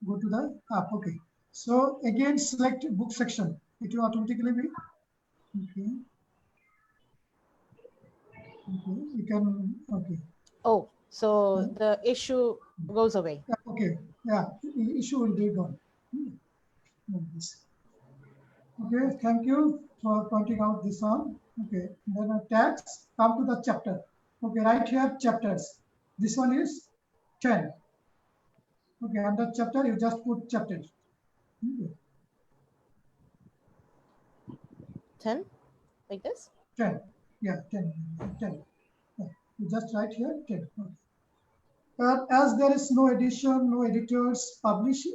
Go to the app. Okay. So again, select book section. It will automatically be. Okay. Okay. You can. Okay. Oh, so the issue goes away. Okay. Yeah. Issue will be gone. Okay. Thank you for pointing out this one. Okay. Then tags. Come to the chapter. Okay, right here, chapters. This one is 10. Okay, under chapter, you just put chapter. Okay. 10, like this? 10. Yeah, 10. 10. Yeah. You just write here 10. Okay. As there is no edition, no editors publish,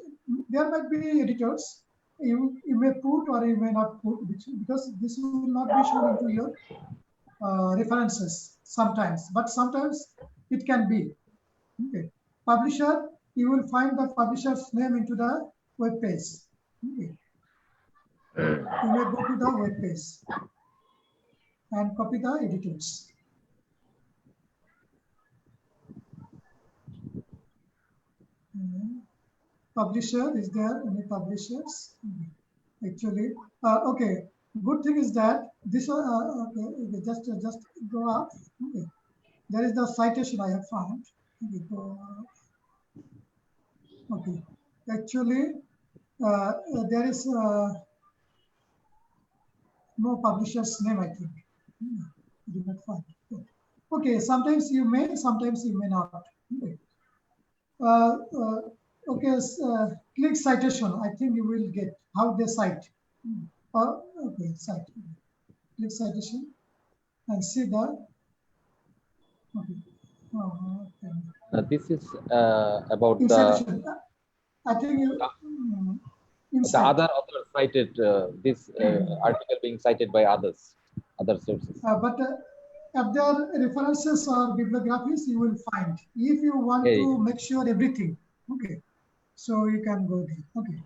there might be editors. You may put or you may not put, because this will not be shown into your references sometimes, but sometimes it can be. Okay. Publisher, you will find the publisher's name into the web page. Okay. You may go to the web page and copy the editors. Publisher, is there any publishers? Actually, okay. Good thing is that this okay, just go up. Okay, there is the citation I have found. Okay, go up. Okay, actually, there is no publisher's name. I think. I did not find. Okay, sometimes you may not. Okay. Okay, click citation. I think you will get how they cite. Okay, cite. Click citation and see the. Okay. This is about Incitation. I think you. the other author cited this article being cited by other sources. But if there are references or bibliographies, you will find. If you want to make sure everything, okay, so you can go there. Okay,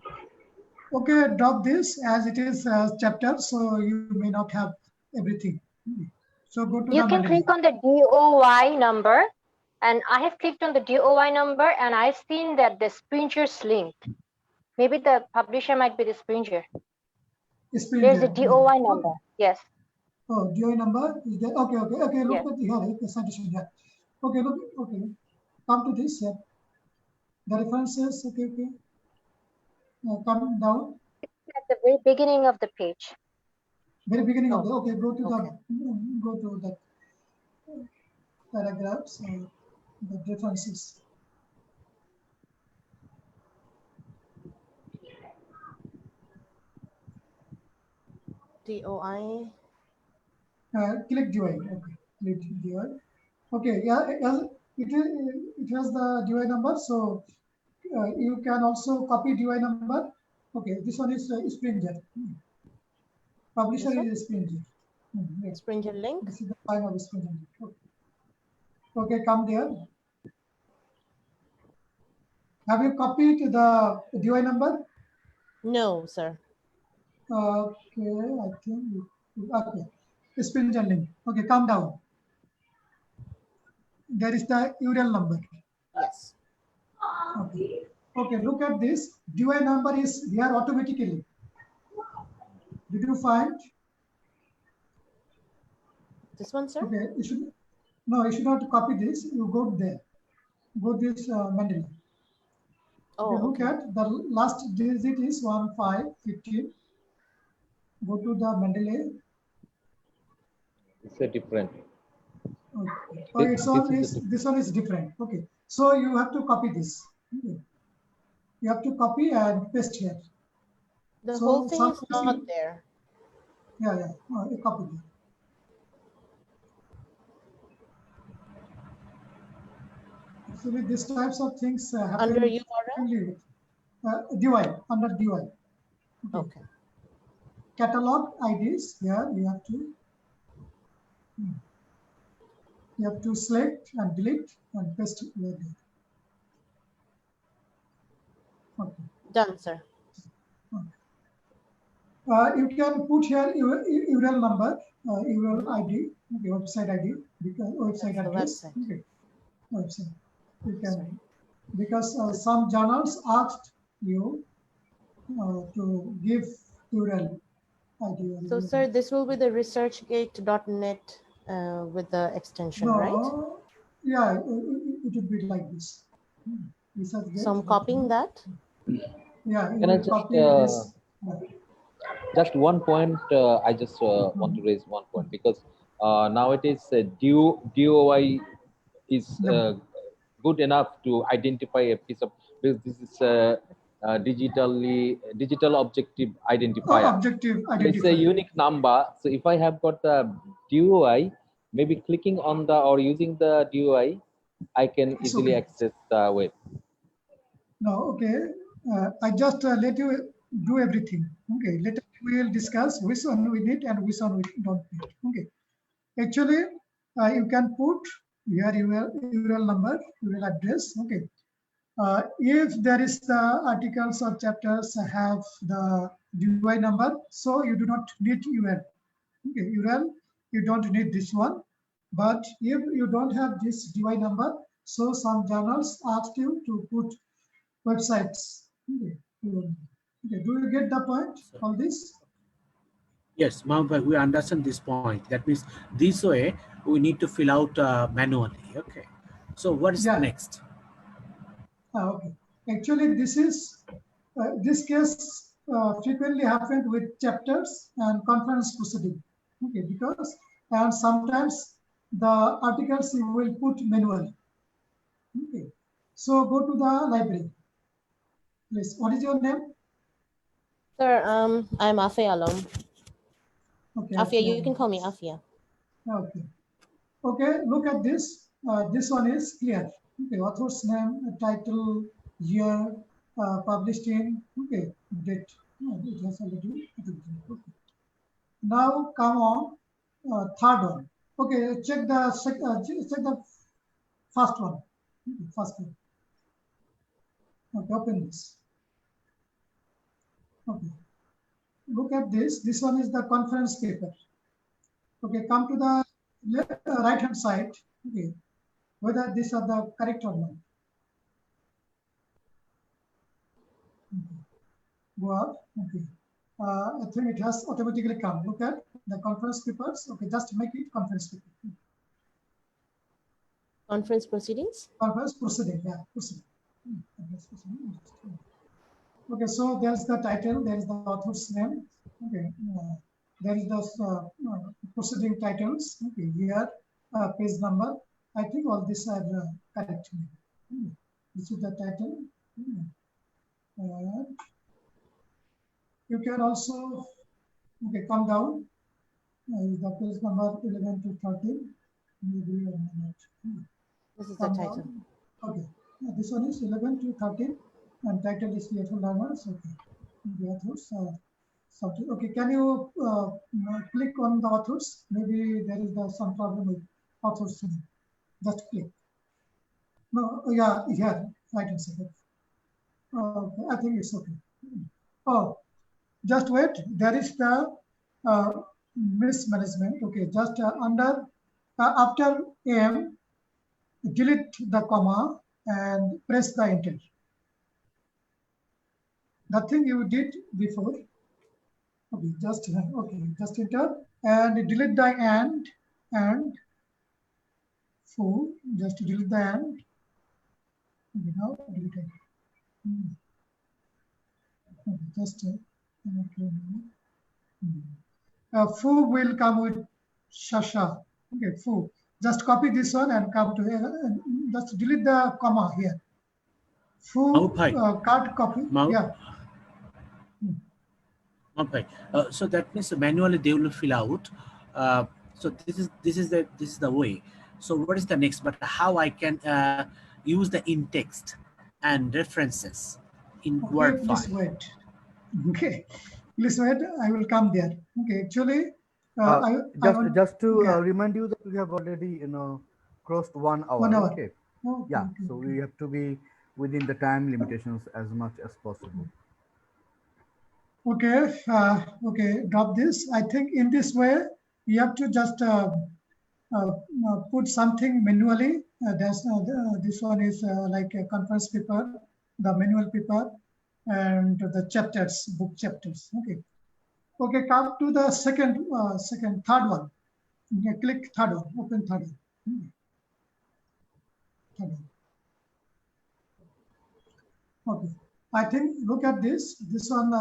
okay, drop this as it is chapter, so you may not have everything. Okay. So go to you can click on the DOI number, and I have clicked on the DOI number, and I've seen that the Springer's linked. Maybe the publisher might be the Springer. There's a DOI number. Yes. Oh, DOI number is there? Okay, okay, okay. Look at here, the citation here. Okay, look. Okay, come to this here. The references. Okay, okay. Come down. At the very beginning of the page. Very beginning of the. Okay, go to the paragraphs. The references. DOI. Click DOI. Okay, click DOI. Okay, yeah, it has the DOI number, so you can also copy DOI number. Okay, this one is Springer. Publisher is Springer. Yeah. Springer link. This is the file of Springer link. Okay. Okay, come there. Have you copied the DOI number? No, sir. Okay, I think. Okay. Springer link. Okay, calm down. There is the URL number. Yes. Okay. Okay, look at this. DOI number is there automatically. Did you find? This one, sir? Okay, you should not copy this. You go there. Go this Mendeley. Oh, okay, look at the last digit is 1515. Go to the Mendeley. It's a different. Okay. Oh, this one is different. Okay. So you have to copy this. Okay. You have to copy and paste here. The whole thing is not there. Yeah, yeah. You copy it. Actually, these types of things happen under URL? DOI, under DOI. Okay. Catalog IDs, here you have to select and delete and paste it here. Okay. Done, sir. You can put here URL number, URL ID, okay, website ID, because website address. Website. Okay. Website. You can, because some journals asked you to give URL ID. So, sir, this will be the researchgate.net with the extension, right? Yeah, it would be like this. So I'm copying that? Yeah. Can I just one point, I just want to raise one point, because nowadays DOI is good enough to identify a piece of, because this is a digital objective identifier. Objective It's a identifier. unique number. So if I have got the DOI, maybe clicking on the or using the DOI, I can It's easily okay. access the web. No, okay. I just let you do everything. Okay, later we will discuss which one we need and which one we don't need. Okay. Actually, you can put your URL number, URL address. Okay. If there is the articles or chapters have the DOI number, so you do not need URL. Okay, URL, you don't need this one. But if you don't have this DOI number, so some journals ask you to put websites. Okay. Okay. Do you get the point on this? Yes, Mohammed, we understand this point. That means this way we need to fill out manually. Okay. So what is next? Okay. Actually, this is this case frequently happened with chapters and conference proceeding. Okay, because and sometimes the articles you will put manually. Okay. So go to the library. Please. What is your name? Sir, I'm Afia Alom. Okay. Afia, you can call me Afia. Okay. Okay, look at this. This one is clear. Okay, author's name, title, year, published in, okay, date. No, it has already. Okay. Now come on, third one. Okay, check the first one. Okay, first one. Okay, open this. Okay. Look at this. This one is the conference paper. Okay, come to the right hand side. Okay, whether these are the correct or not. Okay. Go up. Okay. I think it has automatically come. Look at the conference papers. Okay, just make it conference paper. Conference proceedings? Conference proceeding, yeah, proceeding. Okay, so there's the title, there's the author's name. Okay, there is the proceeding titles. Okay, here, page number. I think all these are correct. This is the title. You can also come down. The page number 11 to 13. Maybe a minute. This is the title. Okay, this one is 11 to 13, and title is the author learners. Okay, the authors. Subject. Okay, can you click on the authors? Maybe there is some problem with authors. Just click. No, yeah, right and second. Okay, I think it's okay. Oh, just wait. There is the mismanagement. Okay, just under after M, delete the comma and press the enter. The thing you did before. Okay, just enter and delete the and full. Just delete the and. Okay, now delete it. Okay, just foo will come with Shasha. Okay, foo. Just copy this one and come to here. Just delete the comma here. Foo card copy. Yeah. Okay. So that means manually they will fill out. So this is the way. So what is the next? But how I can use the in-text and references in Word file? Please wait. Okay, please wait. I will come there. Okay, actually, just to remind you that we have already crossed 1 hour. 1 hour. Okay. Yeah. So we have to be within the time limitations as much as possible. Okay. Okay. Drop this. I think in this way you have to just put something manually. This one is like a conference paper, the manual paper, and the chapters, book chapters. Okay. Okay. Come to the third one. Okay, click third one. Open third one. Third one. Okay. I think look at this. This one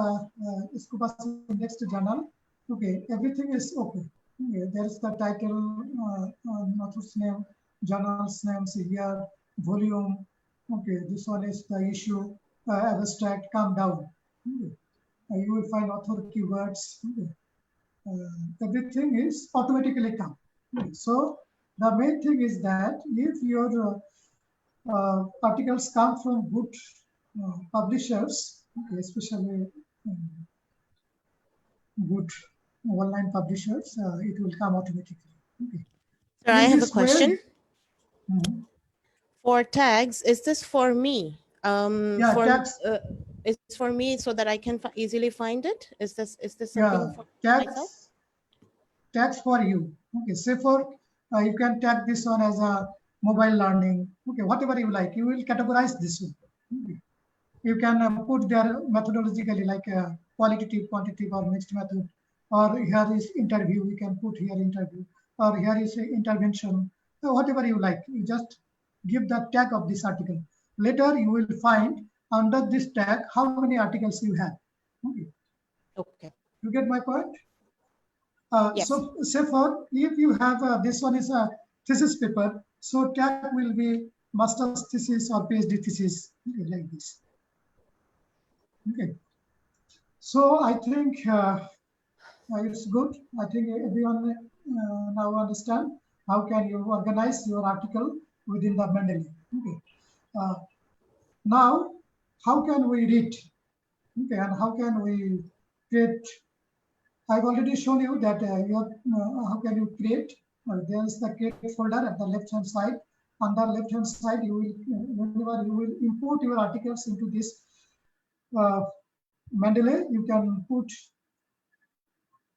is Scopus Indexed Journal. Okay, everything is okay. Okay, there is the title, author's name, journal's names here, volume. Okay, this one is the issue, abstract, come down. Okay. You will find author keywords. Okay. Everything is automatically come. Okay. So the main thing is that if your articles come from good publishers, okay, especially good online publishers, it will come automatically. Okay. Sir, I In have a this way- question. Mhm. For tags, is this for me? Yeah, tags. It's for me so that I can easily find it. Is this Yeah, something for myself? tags for you. Okay, say for you can tag this one as a mobile learning. Okay, whatever you like, you will categorize this one. Okay. You can put there methodologically like qualitative, quantitative, or mixed method. Or here is interview. We can put here interview. Or here is intervention. So whatever you like, you just give the tag of this article. Later, you will find under this tag how many articles you have. Okay. Okay. You get my point? Yes. So say for if you have this one is a thesis paper, so tag will be master's thesis or PhD thesis, okay, like this. Okay. So I think it's good. I think everyone now understand how can you organize your article within the Mendeley. Okay. Now, how can we read? Okay, and how can we create? I've already shown you that how can you create? There is the create folder at the left-hand side. On the left-hand side, you will whenever you will import your articles into this Mendeley, you can put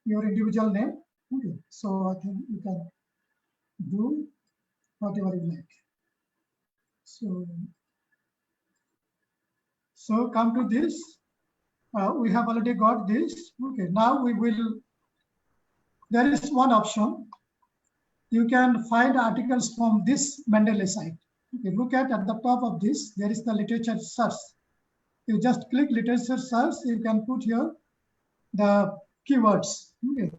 your individual name. Okay, so I think you can do whatever you like. So come to this. We have already got this. Okay, now we will. There is one option. You can find articles from this Mendeley site. Okay, look at the top of this. There is the literature search. You just click literature search. You can put here the keywords. Okay.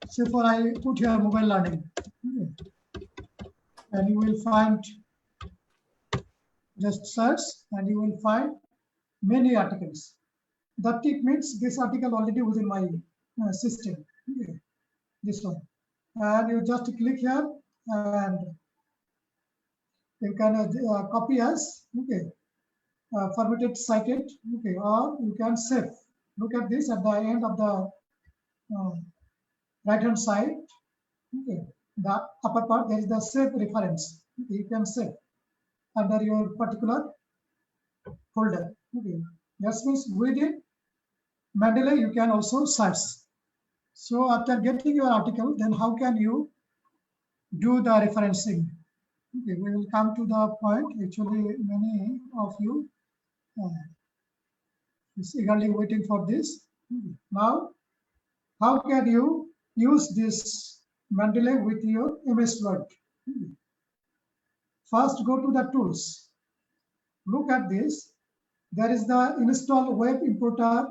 So for I put here mobile learning. Okay. And you will find, just search and you will find many articles. The tick means this article already within my system. Okay. This one. And you just click here and you can copy as, okay, formatted, cited, okay, or you can save. Look at this at the end of the right hand side. Okay, the upper part, there is the save reference. Okay, you can save under your particular folder. Okay, that means within Mendeley you can also search. So after getting your article, then how can you do the referencing? Okay, we will come to the point. Actually, many of you is eagerly waiting for this. Now, how can you use this Mendeley with your MS Word? First, go to the tools. Look at this. There is the install web importer.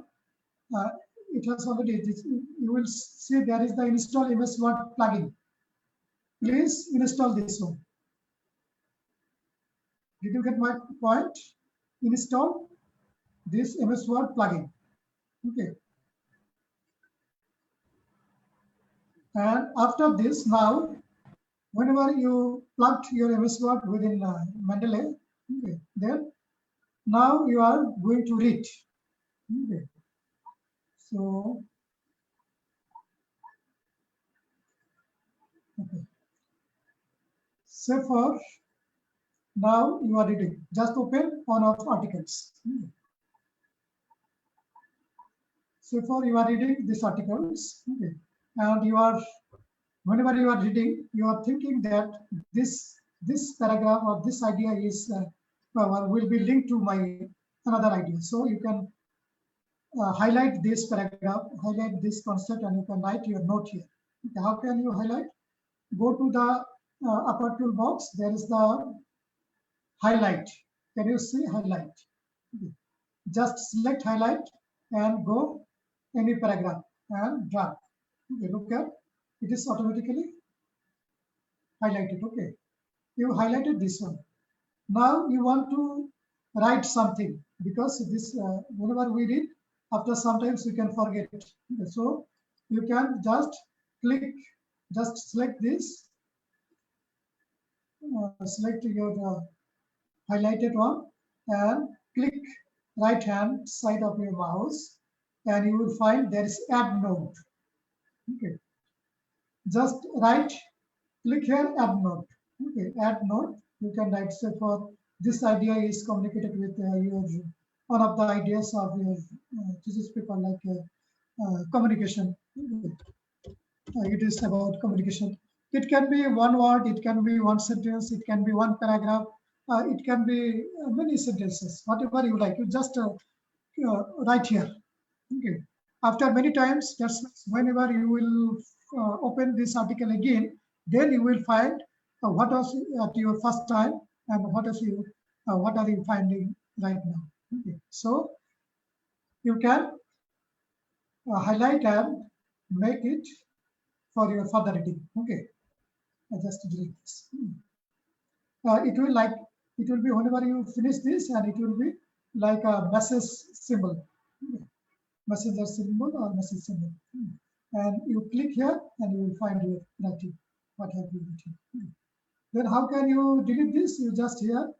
It has already, you will see there is the install MS Word plugin. Please install this one. Did you get my point? Install this MS Word plugin. Okay. And after this, now, whenever you plugged your MS Word within Mendeley, okay, then now you are going to read. Okay. So, okay. So for now you are reading. Just open one of articles. So for you are reading these articles, okay, and you are, whenever you are reading, you are thinking that this paragraph or this idea is will be linked to my another idea. So you can highlight this paragraph, highlight this concept, and you can write your note here. Okay, how can you highlight? Go to the upper toolbox. There is the highlight. Can you see highlight? Okay. Just select highlight and go any paragraph and drag. Okay, look at It is automatically highlighted. Okay, you highlighted this one. Now you want to write something, because this whenever we read, after sometimes we can forget. Okay, so you can just click, just select this, select your highlighted one, and click right hand side of your mouse, and you will find there is add note. Okay, just right click here, add note. Okay, add note. You can write, say, for this idea is communicated with your one of the ideas of your thesis paper, like communication. It is about communication. It can be one word, it can be one sentence, it can be one paragraph, it can be many sentences, whatever you like. You just write here. Okay. After many times, that's whenever you will open this article again, then you will find what was at your first time and what are you finding right now. Okay. So you can highlight and make it for your further reading. Okay, I just delete this. It will be whenever you finish this, and it will be like a message symbol. Okay. Messenger symbol or message symbol, and you click here and you will find your writing, what have you written. Then how can you delete this? You just here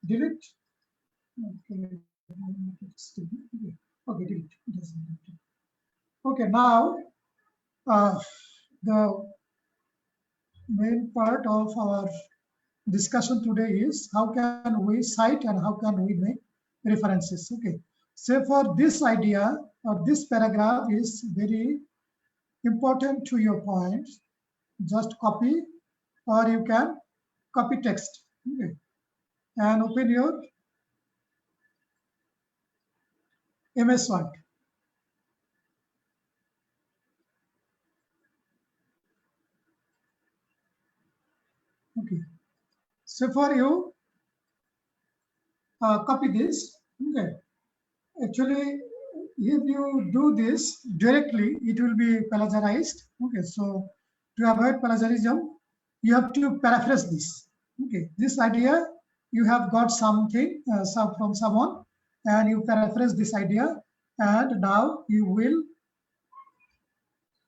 delete. Okay, okay, delete. It doesn't matter. Okay, now the main part of our discussion today is how can we cite and how can we make references. Okay, so for this idea or this paragraph is very important to your point, just copy, or you can copy text. Okay, and open your MS Word. Okay, so for you copy this. Okay, actually if you do this directly, it will be plagiarized. Okay, so to avoid plagiarism, you have to paraphrase this. Okay, this idea you have got something from someone, and you paraphrase this idea, and now you will.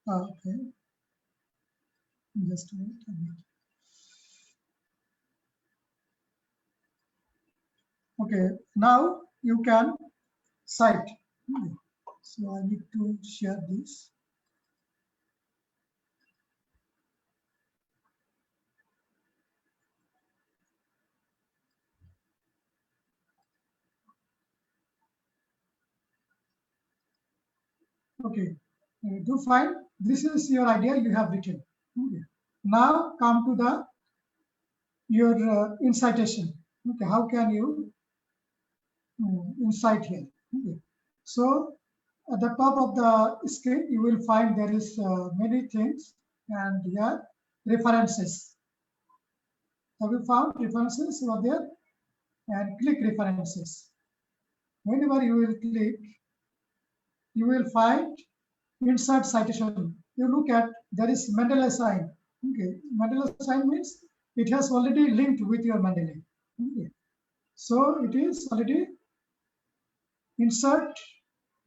Okay, just wait a minute. Okay, now you can cite. Okay. So I need to share this. Okay, do fine. This is your idea you have written. Okay. Now come to the your incitation. Okay, how can you incite here? Okay. So at the top of the screen, you will find there is many things, and here references. Have you found references over there? And click references. Whenever you will click, you will find insert citation. You look at, there is Mendeley sign. Okay, Mendeley sign means it has already linked with your Mendeley. Okay, so it is already insert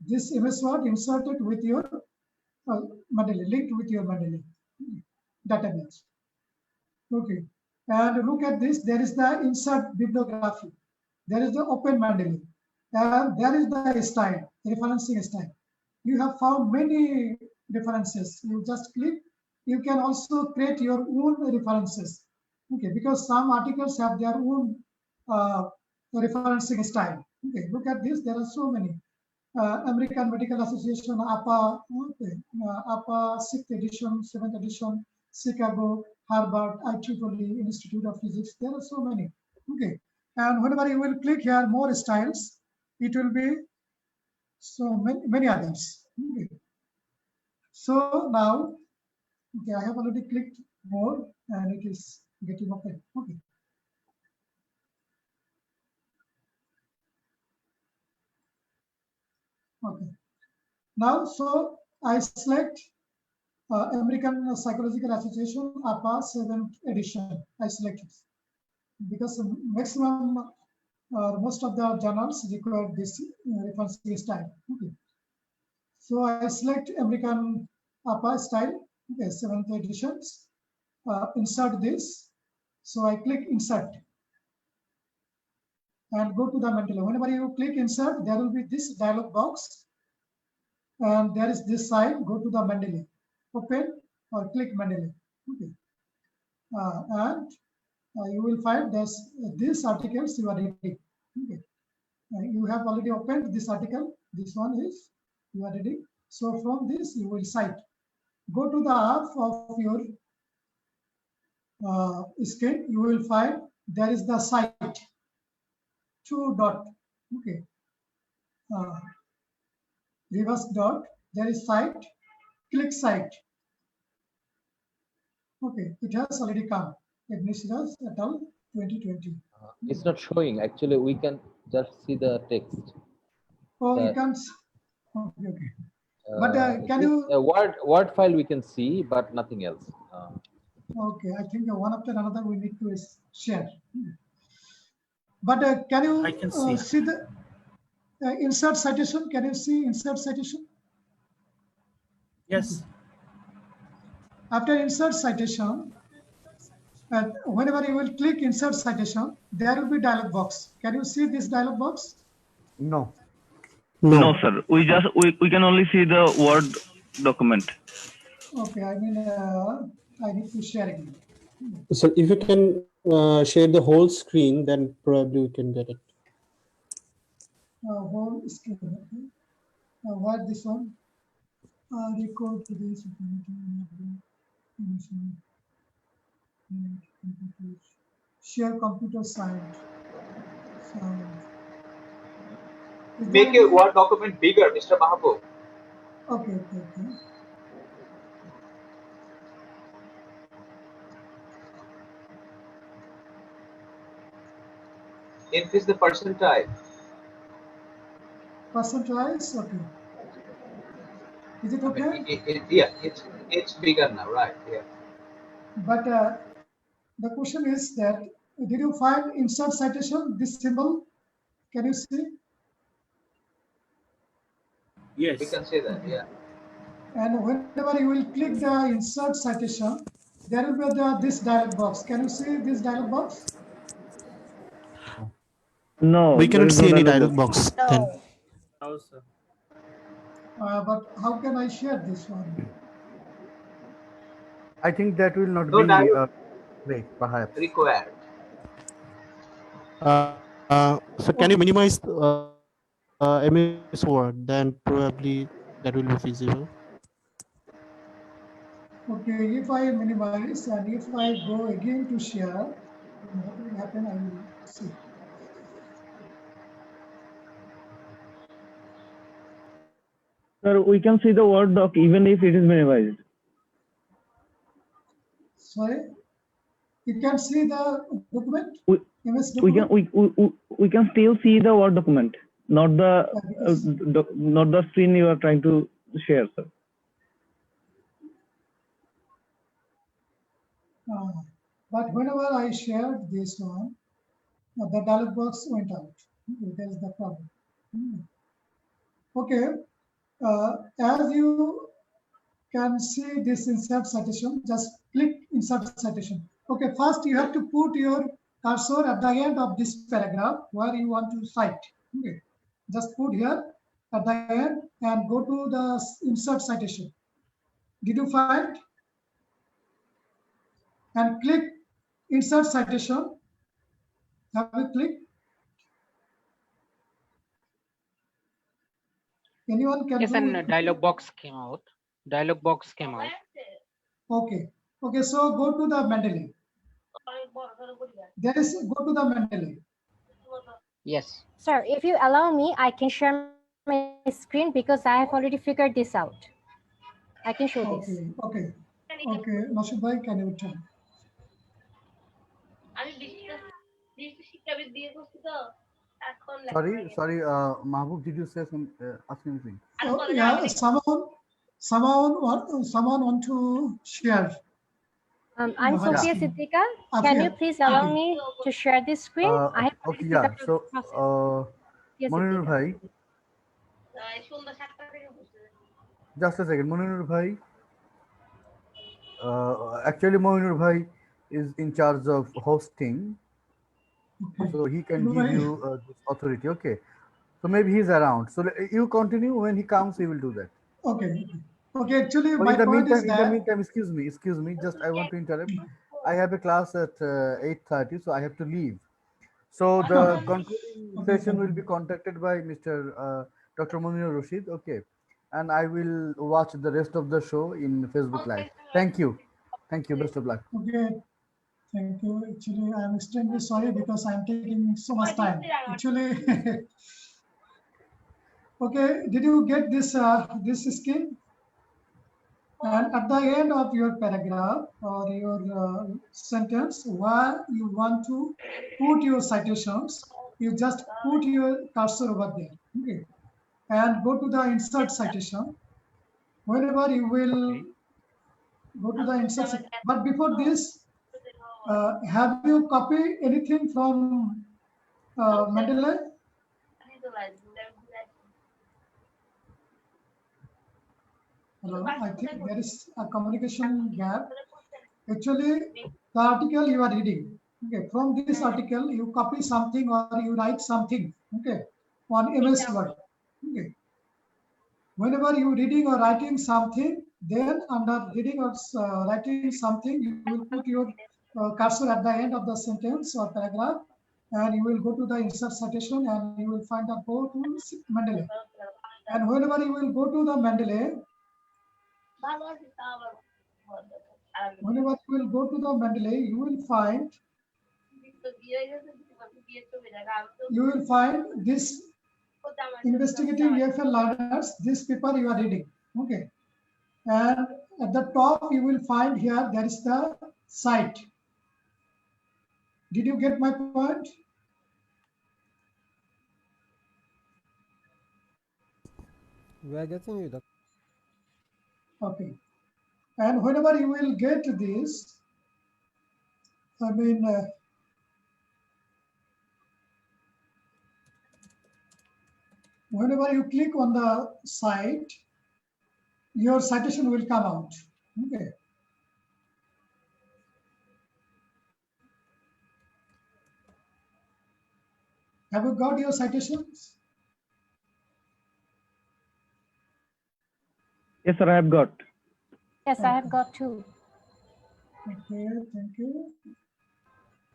this MS Word inserted with your Mendeley, linked with your Mendeley database. Okay, and look at this. There is the insert bibliography. There is the open Mendeley, and there is the style, referencing style. You have found many references. You just click. You can also create your own references. Okay, because some articles have their own referencing style. Okay, look at this. There are so many. American Medical Association, APA, okay, APA 6th edition, 7th edition, Chicago, Harvard, IEEE, Institute of Physics. There are so many. Okay, and whenever you will click here, more styles, it will be so many others. Okay. So now, okay, I have already clicked more, and it is getting open. Okay. Okay. Now, so I select American Psychological Association, APA 7th edition. I selected because maximum most of the journals require this reference style. Okay. So I select American APA style, okay, 7th editions, insert this. So I click insert and go to the Mendeley. Whenever you click insert, there will be this dialog box. And there is this side, go to the Mendeley. Open or click Mendeley. Okay. And you will find these articles you are reading. Okay. You have already opened this article. This one is you are reading. So from this you will cite. Go to the half of your screen. You will find there is the cite. 2 dot. Okay. Reverse dot. There is cite. Click cite. Okay, it has already come. Ignatius et al. 2020. It's not showing. Actually, we can just see the text. Oh, you The- can't. Okay, okay. But can it's you? a word file we can see, but nothing else. Okay, I think one after another we need to share. But can you I can see. see the insert citation? Can you see insert citation? Yes. After insert citation, whenever you will click insert citation, there will be dialog box. Can you see this dialog box? No. No, sir. We can only see the Word document. Okay, I mean, I need to share again. So if you can share the whole screen, then probably we can get it. Whole screen. Okay. What this one? Record to this. Share computer side. Make your Word document bigger, Mr. Mahabub. Okay, okay, okay. Increase the percentile. Percentile, okay. Is it okay? Yeah, it's bigger now, right? Yeah. But the question is that did you find insert citation, this symbol? Can you see? Yes. We can say that, yeah. And whenever you will click the insert citation, there will be this dialog box. Can you see this dialog box? No, We there cannot is see no any dialog dialog box then. No, sir. But how can I share this one? I think that will not No be dialog great, perhaps. required. So can you minimize MS Word? Then probably that will be feasible. Okay, if I minimize and if I go again to share, what will happen? I will see. Sir, we can see the Word doc even if it is minimized. Sorry, you can see the document. MS We document. can still see the Word document, not the not the screen you are trying to share, sir. But whenever I shared this one, the dialog box went out. Okay, that is the problem. Okay, as you can see this insert citation, just click insert citation. Okay, first you have to put your cursor at the end of this paragraph where you want to cite. Okay, just put here at the end and go to the insert citation. Did you find? And click insert citation. Have you clicked? Anyone can Yes, do and a it? dialog box came out. Dialog box came out. Okay. Okay, so go to the Mendeley. There is go to the Mendeley. Yes. Sir, if you allow me, I can share my screen because I have already figured this out. I can show this. Okay, okay. Okay, Nashid bhai, can you turn? Sorry, Mahbub, did you say ask anything? Oh, yeah, Someone want to share? I'm Go ahead. Sophia Siddika. Can you please allow me to share this screen? I have a Okay, yeah. difficulty with So, process. Yes, Monirul Siddika. Bhai, just a second. Monirul Bhai, actually, Monirul Bhai is in charge of hosting, so he can give you this authority. Okay. So maybe he's around. So you continue. When he comes, he will do that. Okay. Okay. Actually, So my point is in the that. meantime, excuse me. Just I want to interrupt. I have a class at 8:30, so I have to leave. So the concluding session will be conducted by Mr. Dr. Munir Rashid. Okay, and I will watch the rest of the show in Facebook Live. Thank you. Best of luck. Okay. Thank you. Actually, I'm extremely sorry because I'm taking so much time. Actually, okay. Did you get this this scheme? And at the end of your paragraph or your sentence, where you want to put your citations, you just put your cursor over there. Okay. And go to the insert citation. Whenever you will go to the insert, but before this, have you copied anything from Mendeley? Hello, I think there is a communication gap. Actually, the article you are reading, okay, from this article, you copy something or you write something, okay, on MS Word, okay. Whenever you reading or writing something, then under reading or writing something, you will put your cursor at the end of the sentence or paragraph, and you will go to the insert citation and you will find the go to Mendeley. And whenever you will go to the Mendeley, you will find this investigating EFL learners, this paper you are reading, okay. And at the top, you will find here, there is the site. Did you get my point? We are getting you, Doctor. Okay. And whenever you will get this, I mean, whenever you click on the site, your citation will come out. Okay. Have you got your citations? Yes, sir, I have got. Yes, I have got two. Okay, thank you.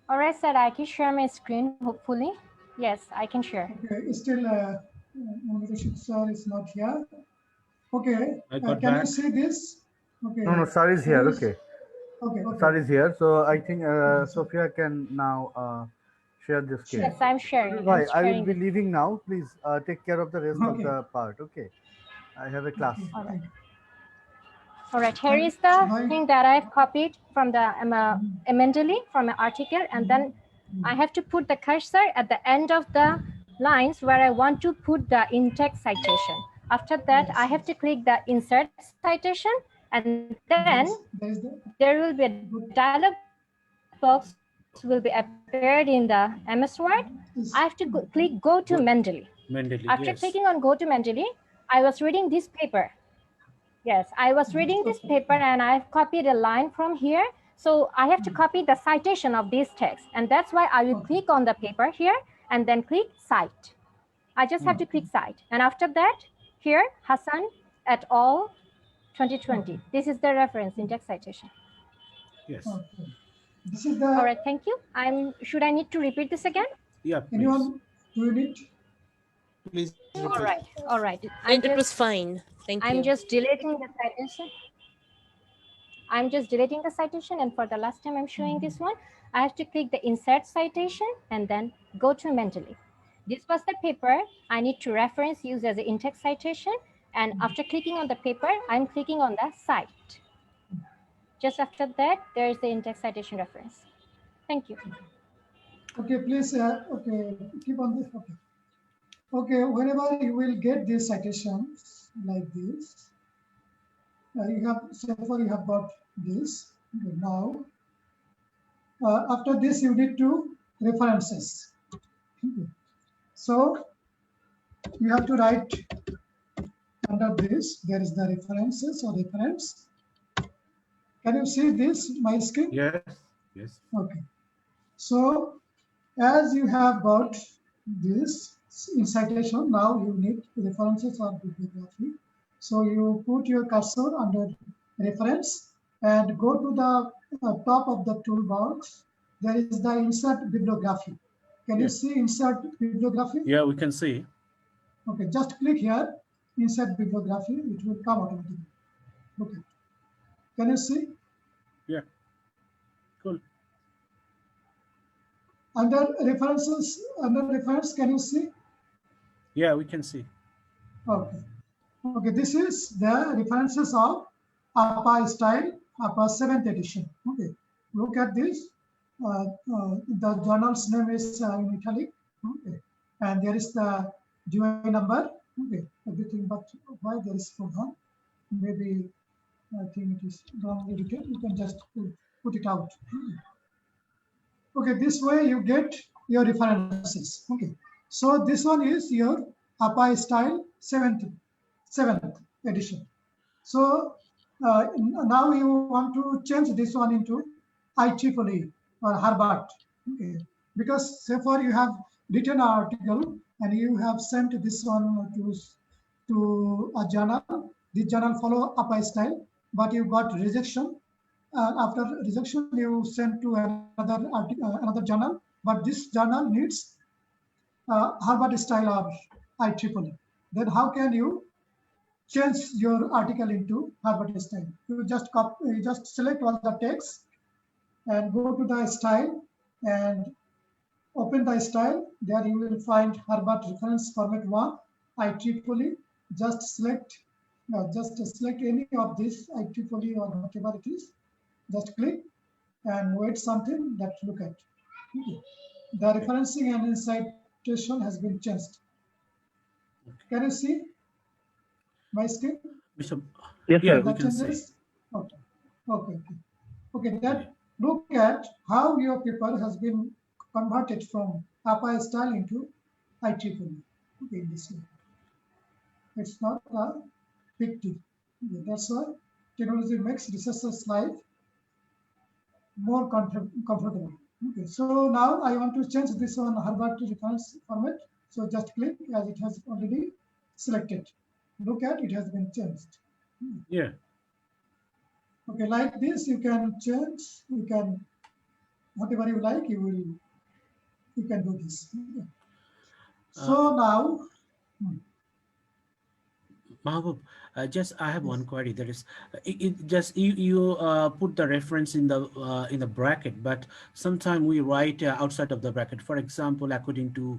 All right, sir, I can share my screen, hopefully. Yes, I can share. Okay, still, Rashid sir is not here. Okay, can back. you see this? Okay. No, Sir is here. Okay. Okay. Sir is here. So I think Sophia can now share the screen. Yes, I'm sharing. Right, I will sharing be it. leaving now. Please take care of the rest of Okay. the part. Okay. I have a class. All right. All right, here is the thing that I've copied from the Mendeley from an article, and then I have to put the cursor at the end of the lines where I want to put the in-text citation. After that, I have to click the insert citation, and then there will be a dialog box will be appeared in the MS Word. I have to click go to Mendeley. After clicking on go to Mendeley, I was reading this paper. Yes, I was reading this paper and I've copied a line from here. So I have to copy the citation of this text. And that's why I will click on the paper here and then click cite. I just have to click cite. And after that, here, Hassan et al. 2020. This is the reference in-text citation. Yes. This is the. All right, thank you. Should I need to repeat this again? Yeah. Anyone do you need? Please. All right. All right. It was fine. Thank you. I'm just deleting the citation. I'm just deleting the citation, and for the last time I'm showing this one, I have to click the insert citation and then go to Mendeley. This was the paper I need to reference use as an in-text citation, and after clicking on the paper, I'm clicking on the cite. Just after that, there is the in-text citation reference. Thank you. Okay, please, okay, keep on this, okay. Okay, whenever you will get these citations like this, you have, so far you have got this. Okay, now, after this, you need to references. Okay. So you have to write under this, there is the references or reference. Can you see this, my screen? Yes. Yes. Okay. So as you have got this in citation, now you need references or bibliography. So you put your cursor under reference and go to the top of the toolbox. There is the insert bibliography. Can you see insert bibliography? Yeah, we can see. Okay, just click here, insert bibliography, it will come automatically. Okay. Can you see? Yeah. Cool. Under references, under reference, can you see? Yeah, we can see. Okay. Okay, this is the references of APA style, APA 7th edition. Okay, look at this. The journal's name is in italic. Okay, and there is the DOI number. Okay, everything, but why there is program? Maybe I think it is wrongly written. You can just put it out. Okay, this way you get your references. Okay, so this one is your APA style 7th edition. So now you want to change this one into IEEE or Harvard. Okay, because so far you have written an article and you have sent this one to a journal. The journal follow APA style, but you got rejection. After rejection, you send to another journal, but this journal needs Harvard style or IEEE. Then how can you change your article into Harvard style? You just copy, you just select all the text and go to the style and open the style. There you will find Harvard reference format 1 IEEE. Just select any of this IEEE or whatever it is. Just click and wait something that look at. Okay. The referencing and citation has been changed. Can you see my screen? Yes, Yeah, we can see. Okay. Okay. Okay. Then look at how your paper has been converted from APA style into IEEE. Okay, this way. It's not a big deal. Okay, that's why technology makes researchers' life more comfortable. Okay, so now I want to change this one Harvard reference format. So just click as it has already selected. Look at it has been changed. Yeah. Okay, like this you can change. You can whatever you like. You can do this. Okay. So now. Mahbub, I have one query. That is, it just you put the reference in the bracket, but sometimes we write outside of the bracket. For example, according to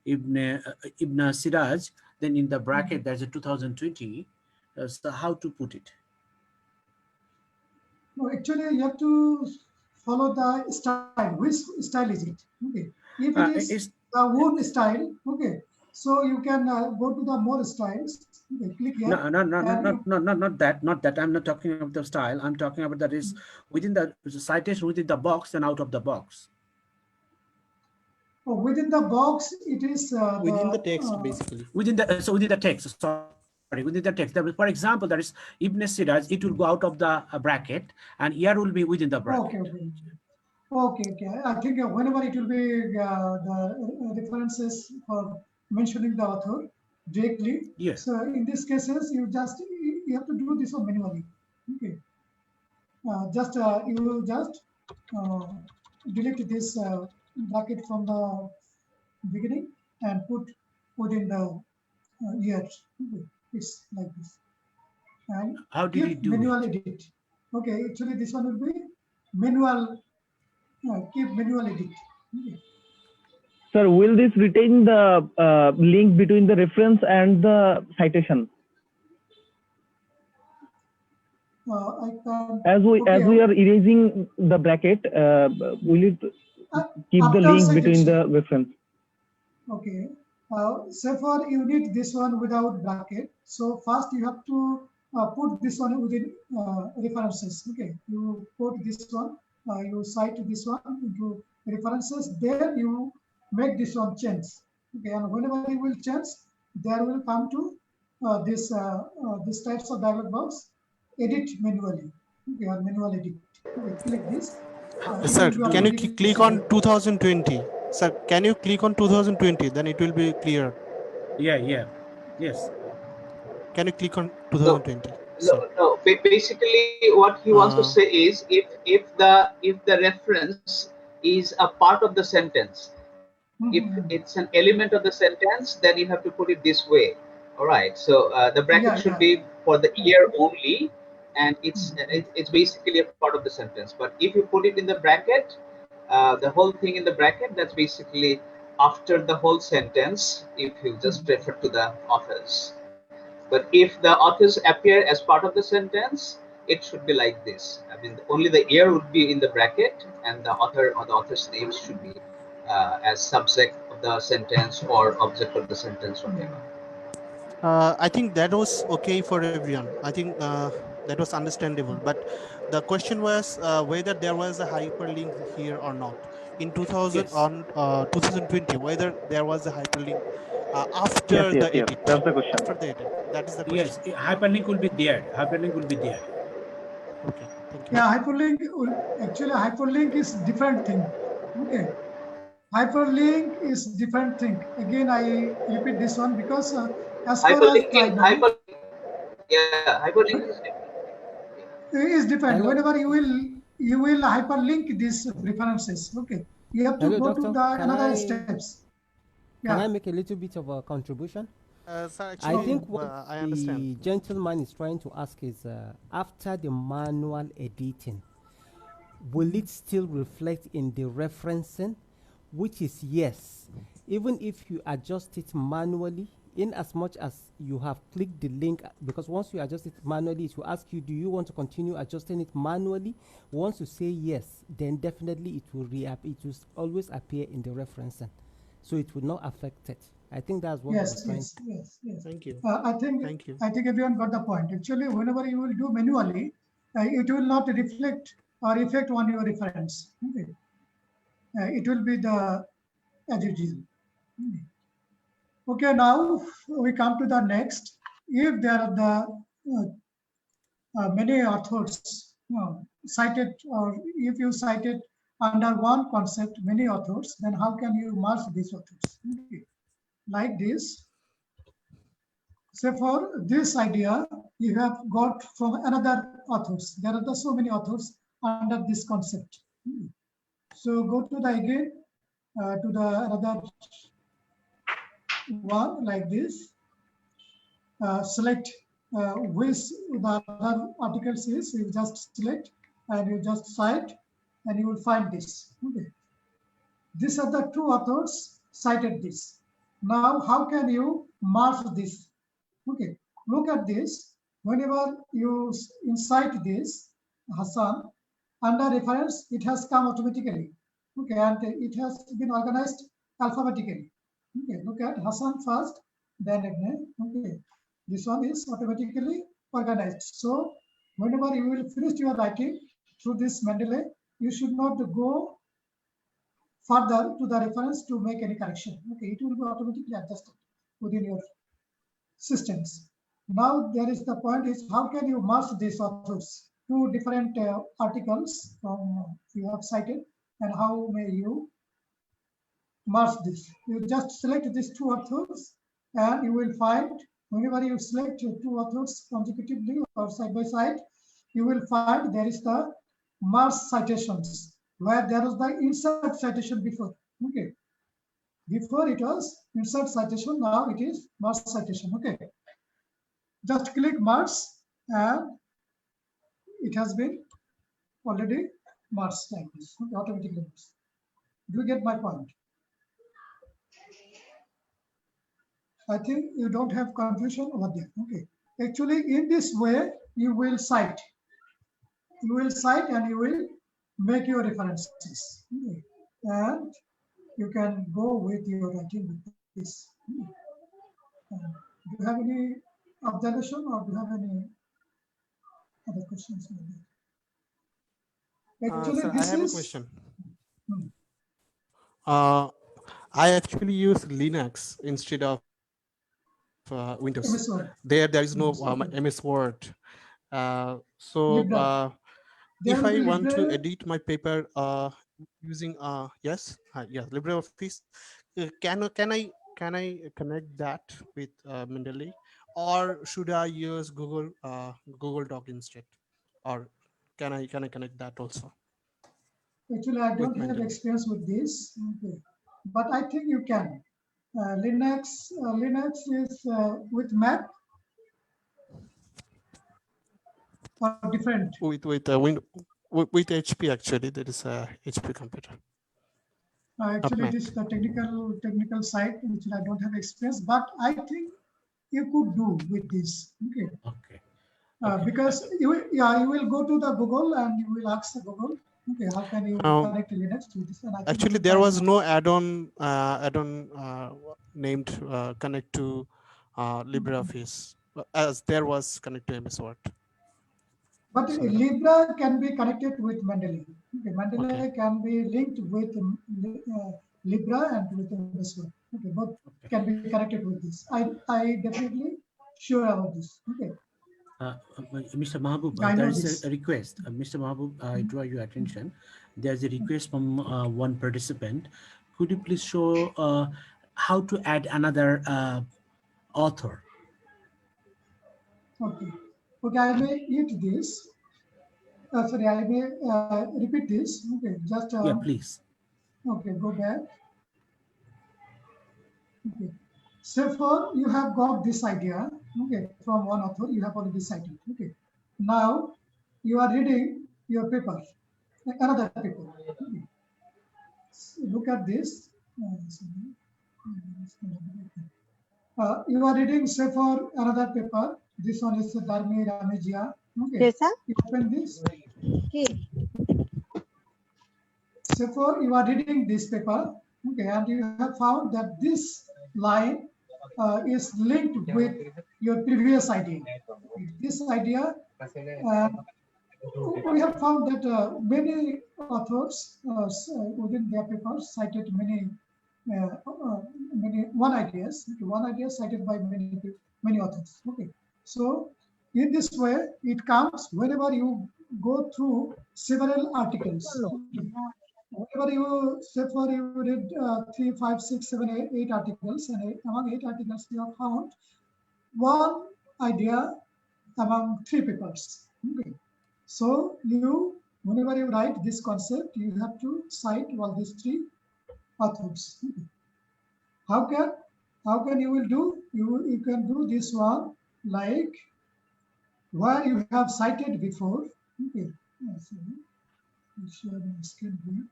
Ibn Siraj, then in the bracket there's a 2020. So how to put it? No, actually you have to follow the style. Which style is it? Okay, if it is the wood style, okay. So you can go to the more styles. Okay, click here. No, not that. I'm not talking about the style. I'm talking about that is within the citation within the box and out of the box. Oh, within the box, it is within the text basically. Within the text. Sorry, within the text. For example, there is Ibn Siraj. It will go out of the bracket, and here will be within the bracket. Okay. I think whenever it will be the references for mentioning the author directly. Yes. So in these cases, you have to do this one manually. Okay. You just delete this bracket from the beginning and put within the years. Okay. It's like this. And how did you do manual edit? Okay, actually this one will be manual. Keep manual edit. Okay. Sir, will this retain the link between the reference and the citation? As we are erasing the bracket, will it keep the link between the reference? Okay. So far you need this one without bracket. So first you have to put this one within references. Okay, you put this one, you cite this one into references. There you make this one change. Okay, and whenever you will change, there will come to this types of dialog box. Edit manually. Okay, or manual edit. Okay, click this. It Sir, will be can you automatically click on 2020? Sir, can you click on 2020? Then it will be clear. Yeah. Yes. Can you click on No, 2020? no. Basically, what he wants to say is, if the reference is a part of the sentence, if it's an element of the sentence, then you have to put it this way. All right. So the bracket should be for the year only, and it's basically a part of the sentence. But if you put it in the bracket, the whole thing in the bracket, that's basically after the whole sentence. If you just refer to the authors. But if the authors appear as part of the sentence, it should be like this. I mean, only the year would be in the bracket, and the author or the author's name should be as subject of the sentence or object of the sentence, whatever. I think that was okay for everyone. I think that was understandable. But the question was whether there was a hyperlink here or not. In 2020, whether there was a hyperlink after the edit. That's the question. After the edit. That is the question. Yes, hyperlink will be there. Hyperlink will be there. Okay, thank you. Yeah, actually hyperlink is different thing. Okay, hyperlink is different thing. Again, I repeat this one because as far as Hyperlink is different. Whenever you will hyperlink these references. Okay, you have to Hello, go doctor. to the Can another I- steps. Can Yeah. I make a little bit of a contribution? Sir, I actually, think what I the understand. gentleman is trying to ask is after the manual editing, will it still reflect in the referencing? Which is yes. Even if you adjust it manually, in as much as you have clicked the link, because once you adjust it manually, it will ask you, do you want to continue adjusting it manually? Once you say yes, then definitely it will it will always appear in the referencing. So it will not affect it. I think that's what Yes, we're trying yes, yes, yes. Thank you. I think everyone got the point. Actually, whenever you will do manually, it will not reflect or effect on your reference. Okay. It will be the as it is. Okay, now we come to the next. If there are the many authors cited, or if you cited under one concept many authors, then how can you merge these authors? Okay. Like this. Say for this idea, you have got from another authors. There are so many authors under this concept. So go to the again to the another one like this. Select which the other articles is. You just select and you just cite, and you will find this. Okay. These are the two authors cited this. Now, how can you merge this? Okay, look at this. Whenever you incite this, Hassan, under reference, it has come automatically. Okay, and it has been organized alphabetically. Okay, look at Hassan first, then Ibn. Okay, this one is automatically organized. So, whenever you will finish your writing through this Mendeley, you should not go further to the reference to make any correction. Okay, it will be automatically adjusted within your systems. Now there is the point is how can you merge these authors? Two different articles from you have cited, and how may you merge this? You just select these two authors, and you will find whenever you select two authors consecutively or side by side, you will find there is the merge citations where there was the insert citation before. Okay, before it was insert citation, now it is merge citation. Okay. Just click merge and it has been already merged like this, okay, automatically merged. Do you get my point? I think you don't have confusion over there. Okay. Actually, in this way, you will cite. You will cite and you will make your references. Okay. And you can go with your writing with this. Do you have any observation or do you have any other questions? Actually, Sir, I this have a is question. Hmm. I actually use Linux instead of Windows. MS Word. There is no Okay. MS Word. So Libra. There if will I be want to Libra. edit my paper using LibreOffice, can I connect that with Mendeley, or should I use Google Doc instead, or can I connect that also? Actually, I with don't have Mendeley? experience with this, okay. But I think you can. Linux is with Mac or different. With HP actually. There is a HP computer. Actually, Mac. it is the technical side which I don't have experience, but I think you could do with this. Okay. Because you will go to the Google and you will ask the Google, okay, how can you connect Linux to this? And I think Actually, you there will was find no add-on named connect to LibreOffice, as there was connect to MS Word. But Libra can be connected with Mendeley. Okay, Mendeley can be linked with Libra and with MS Word. Okay, both can be connected with this. I definitely sure about this. Okay. Mr. Mahbub, I there know is this. a request. Mr. Mahbub, I draw your attention. There's a request from one participant. Could you please show how to add another author? Okay. Okay, I may eat this. Sorry, I may repeat this. Okay, just Yeah, please. Okay, go back. Okay. So far, you have got this idea. Okay, from one author, you have already cited. Okay. Now, you are reading your paper, another paper. Okay. So look at this. You are reading, say, for another paper. This one is Dharmi Ramejia. Okay. You open this. So for you are reading this paper, okay, and you have found that this line is linked with your previous idea. This idea, we have found that many authors within their papers cited one ideas. Okay, one idea cited by many authors. Okay, so in this way, it comes whenever you go through several articles. Okay. Whenever you say for you read 3, 5, 6, 7, 8 articles, and among 8 articles you have found one idea among 3 papers. Okay. So whenever you write this concept, you have to cite all these 3 authors. Okay. How can you will do? You can do this one like where you have cited before. Okay. Share my screen here.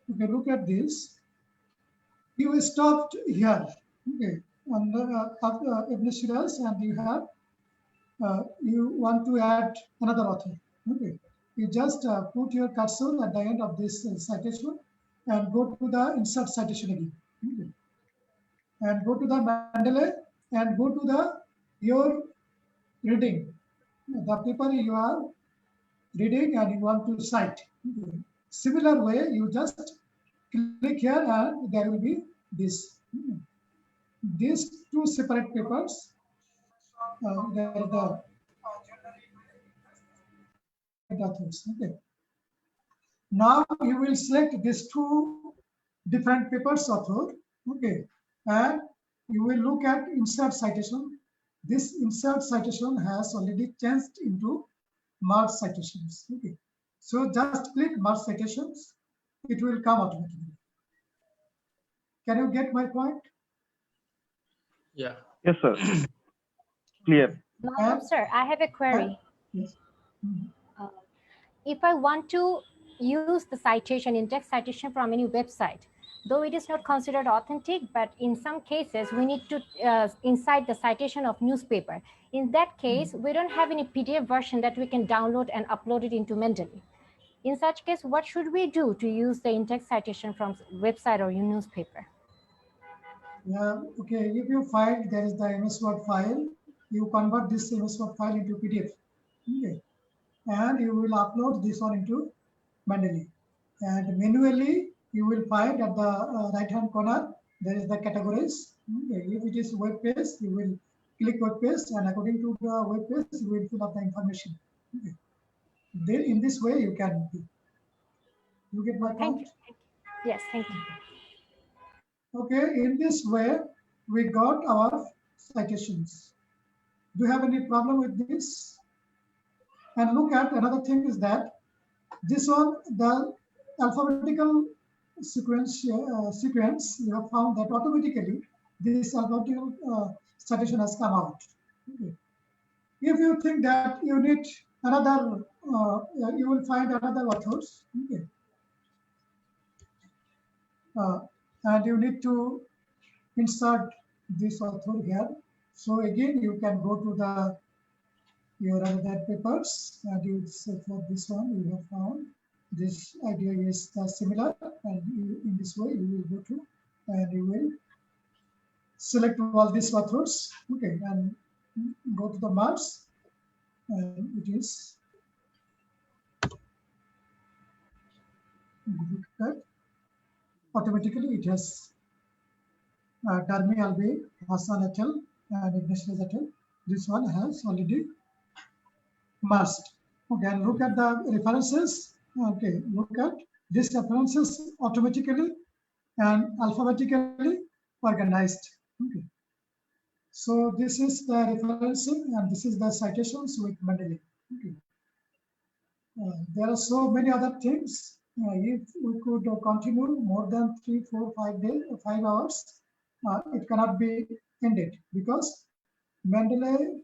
Okay, look at this. You stopped here, okay, on the Ibn Shiraz, and you have you want to add another author. Okay, you just put your cursor at the end of this citation and go to the insert citation again. Okay. And go to the Mendeley and go to the your reading, the paper you are reading and you want to cite. Okay. Similar way, you just click here and there will be this. These 2 separate papers, there are the authors. Okay. Now you will select these 2 different papers author. Okay, and you will look at insert citation. This insert citation has already changed into merge citations. Okay, so just click merge citations. It will come automatically. Can you get my point? Yeah. Yes, sir. Clear. Sir, I have a query. Yes. If I want to use the citation, in-text citation from any website, though it is not considered authentic, but in some cases we need to inside the citation of newspaper. In that case, we don't have any PDF version that we can download and upload it into Mendeley. In such case, what should we do to use the in-text citation from website or your newspaper? Yeah, okay. If you file, there is the MS Word file. You convert this MS Word file into PDF. Okay. And you will upload this one into Mendeley. And manually, you will find at the right-hand corner, there is the categories. Okay. If it is web page, you will click web page, and according to the web page, you will fill up the information. Okay. Then in this way, you can do. You get my Thank point? you. Yes, thank you. Okay, in this way, we got our citations. Do you have any problem with this? And look at another thing is that this one, the alphabetical sequence, you have found that automatically this alphabetical citation has come out. Okay. If you think that you need another, you will find another authors. Okay. And you need to insert this author here. So again, you can go to the your other papers and you say for this one you have found this idea is similar, and in this way you will go to and you will select all these authors. Okay, and go to the marks, and it is automatically it has Darmi Albi, Hassan et al. And Ignatius et al. This one has already masked. Okay, and look at the references. Okay, look at these references automatically and alphabetically organized. Okay. So this is the referencing and this is the citations with Mendeley. Okay. There are so many other things. If we could continue more than 3, 4, 5 days, 5 hours, it cannot be ended because Mendeley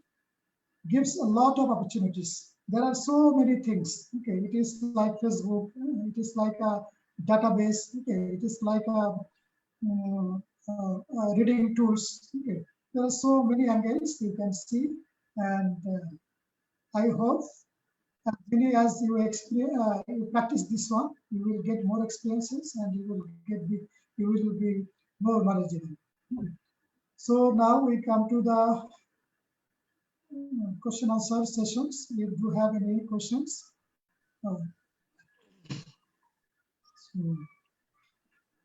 gives a lot of opportunities. There are so many things. Okay, it is like Facebook. It is like a database. Okay, it is like a reading tools. Okay, there are so many angles you can see, and I hope as many as you you practice this one, you will get more experiences and you will be more knowledgeable. Okay. So now we come to the question answer sessions. If you have any questions, so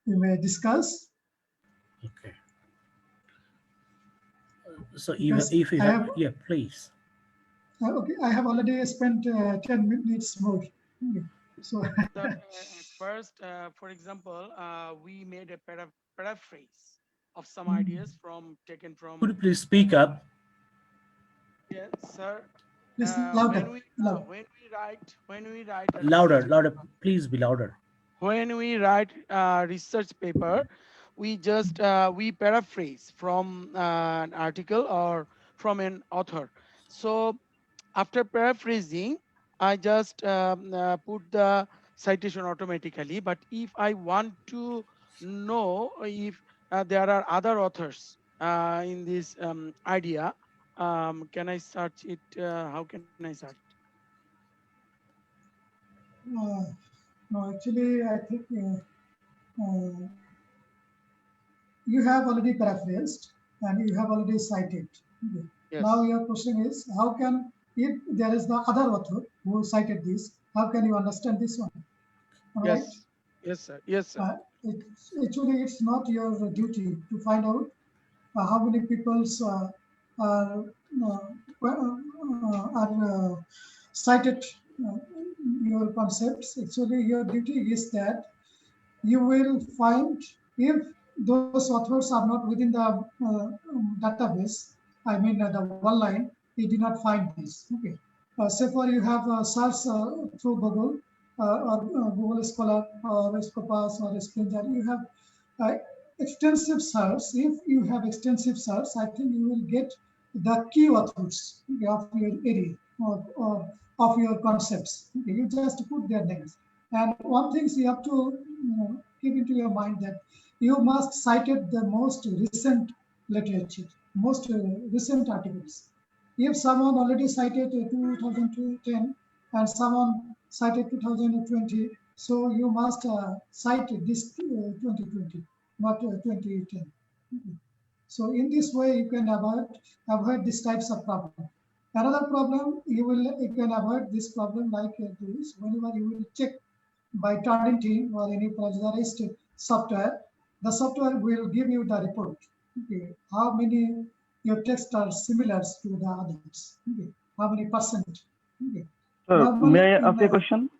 we may discuss. Okay. So if you have, yeah, please. Okay, I have already spent 10 minutes more. Okay. So first, for example, we made a paraphrase of some ideas taken from. Could you please speak up? Yes, sir. Please louder. When we write Louder. Please be louder. When we write a research paper, we just we paraphrase from an article or from an author. So after paraphrasing, I just put the citation automatically. But if I want to know if there are other authors in this idea, can I search it? How can I search it? No, actually, I think you have already paraphrased and you have already cited. Okay. Yes. Now your question is, how can, if there is the other author who cited this, how can you understand this one? All yes. Right? Yes, sir. Yes, sir. Actually, it's not your duty to find out how many people are cited your concepts. Actually, your duty is that you will find if those authors are not within the database, I mean the one line, you do not find this. Okay. Say for you have a search through Google or Google Scholar or Scopus or Springer, you have extensive search. If you have extensive search, I think you will get the key authors of your area or of your concepts. Okay. You just put their names. And one thing you have to keep into your mind that you must cite the most recent literature, most recent articles. If someone already cited 2010 and someone cited 2020, so you must cite this 2020, not 2010. Okay. So in this way, you can avoid these types of problems. Another problem you can avoid this problem like this whenever you will check by Turnitin or any plagiarized software, the software will give you the report. Okay, how many your texts are similar to the others? Okay, how many percent? Okay. Sir, Normally, may I ask a question?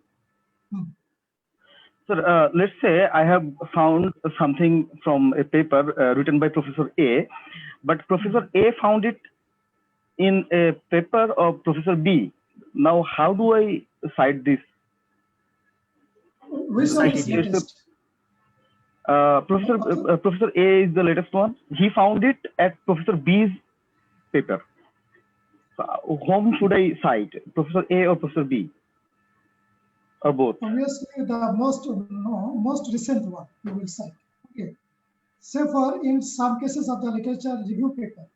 Sir, let's say I have found something from a paper written by Professor A, but Professor A found it in a paper of Professor B. Now, how do I cite this? Which one is latest? Professor A is the latest one. He found it at Professor B's paper. So, whom should I cite, Professor A or Professor B, or both? Obviously, the most recent one you will cite. Okay. Say for in some cases of the literature review paper,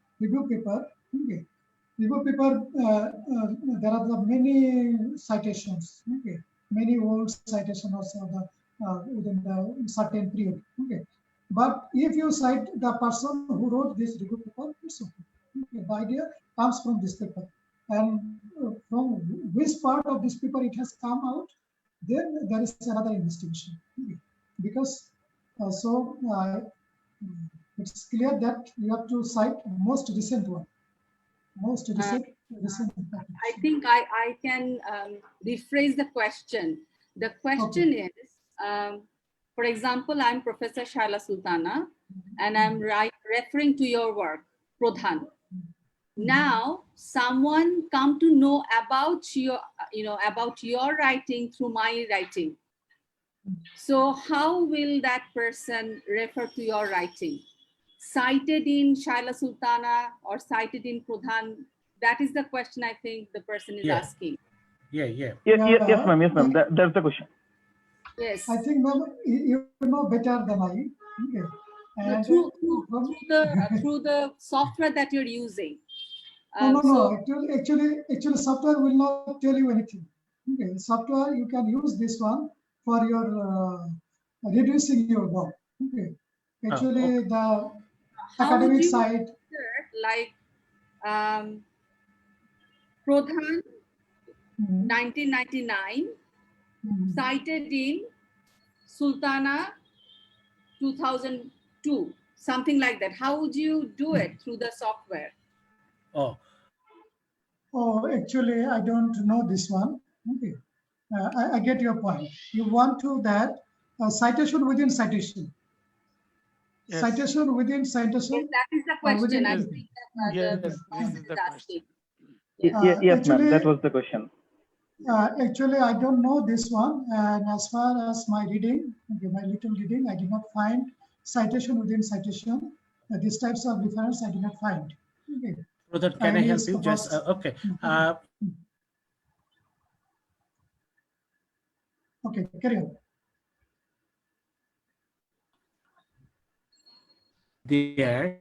okay. Review paper, there are the many citations, okay. Many old citations also within the certain period, okay. But if you cite the person who wrote this review paper, it's okay. Okay. The idea comes from this paper, and from which part of this paper it has come out, then there is another investigation, okay. Because it's clear that you have to cite most recent one. Most recent. I think I can rephrase the question. The question is, for example, I'm Professor Shaila Sultana, and I'm referring to your work, Pradhan. Now, someone come to know about your, about your writing through my writing. So how will that person refer to your writing? Cited in Shaila Sultana or cited in Pradhan? That is the question I think the person is asking. Yes, ma'am. Yes, ma'am. That's the question. Yes. I think, ma'am, you know better than I. Okay. And through the software that you're using. No. Actually, software will not tell you anything. Okay. Software, you can use this one for your reducing your work. Okay. Actually, the academic side. Like Pradhan, 1999, cited in Sultana, 2002, something like that. How would you do it through the software? Actually, I don't know this one. Okay. I get your point. You want to that citation within citation. Yes. Citation within citation. Yes, that is the question. I think that this is the question. Yes, ma'am. That was the question. Actually, I don't know this one. And as far as my reading, okay, my little reading, I did not find citation within citation. These types of difference I did not find. Okay. Brother, can I help you? Just okay. Okay, carry on. There.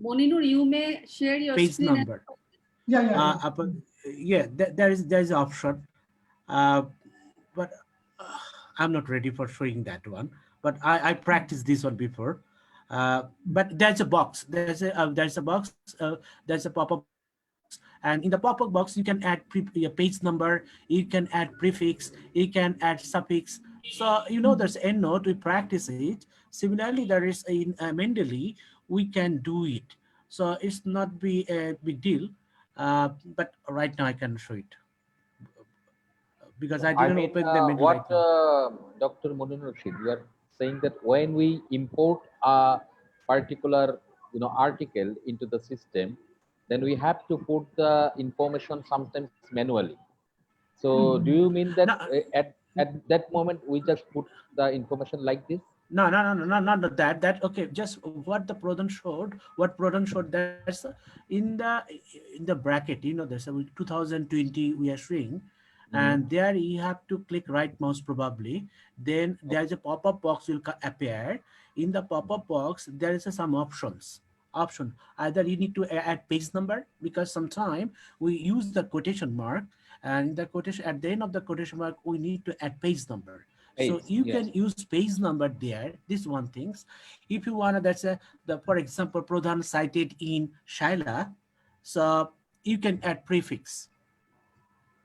Moninur, you may share your page screen number. Yeah. There is an option, but I'm not ready for showing that one. But I practiced this one before. But there's a box. There's a box. There's a pop-up, and in the pop-up box you can add your page number. You can add prefix. You can add suffix. So there's EndNote. We practice it. Similarly, there is in Mendeley. We can do it. So it's not be a big deal. But right now I can show it because I didn't open the Mendeley. What Dr. Moninur Rashid, you are saying that when we import a particular article into the system, then we have to put the information sometimes manually. So do you mean that at that moment we just put the information like this? No, not that. That okay. Just what the Pradhan showed. What Pradhan showed. That's in the bracket. There's a 2020 we are showing, and there you have to click right mouse probably. Then there's a pop-up box will appear. In the pop-up box there is some options. Either you need to add page number, because sometimes we use the quotation mark, and the quotation at the end of the quotation mark we need to add page number. So Page, you yes. can use page number there. This one things. If you wanna, that's a for example, Pradhan cited in Shaila, so you can add prefix.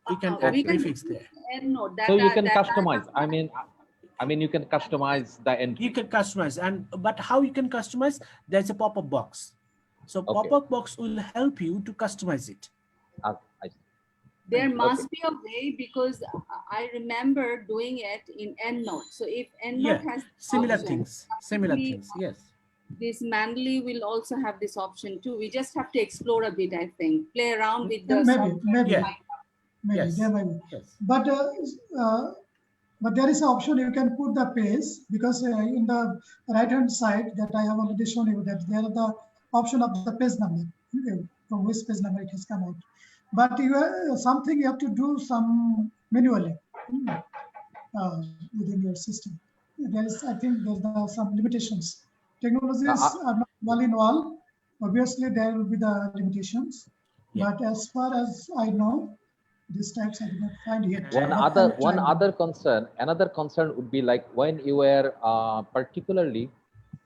You can add We can prefix there. EndNote. So you can customize. I mean, you can customize the entry. You can customize, but how you can customize? There's a pop-up box. So Okay. pop-up box will help you to customize it. I see. There Okay. must be a way, because I remember doing it in EndNote. So if EndNote has Similar option, things. Similar possibly things. Yes. this Manly will also have this option too. We just have to explore a bit, I think, play around with the Maybe, software. maybe, Yeah. maybe Yes. there might be. Yes. But there is an option you can put the page, because in the right hand side that I have already shown you, that there are the option of the page number, okay, from which page number it has come out. But something you have to do some manually within your system. There is, I think, there's some limitations. Technologies are not all in all. Obviously, there will be the limitations. But as far as I know, these types I did not find yet. Another concern would be like when you were particularly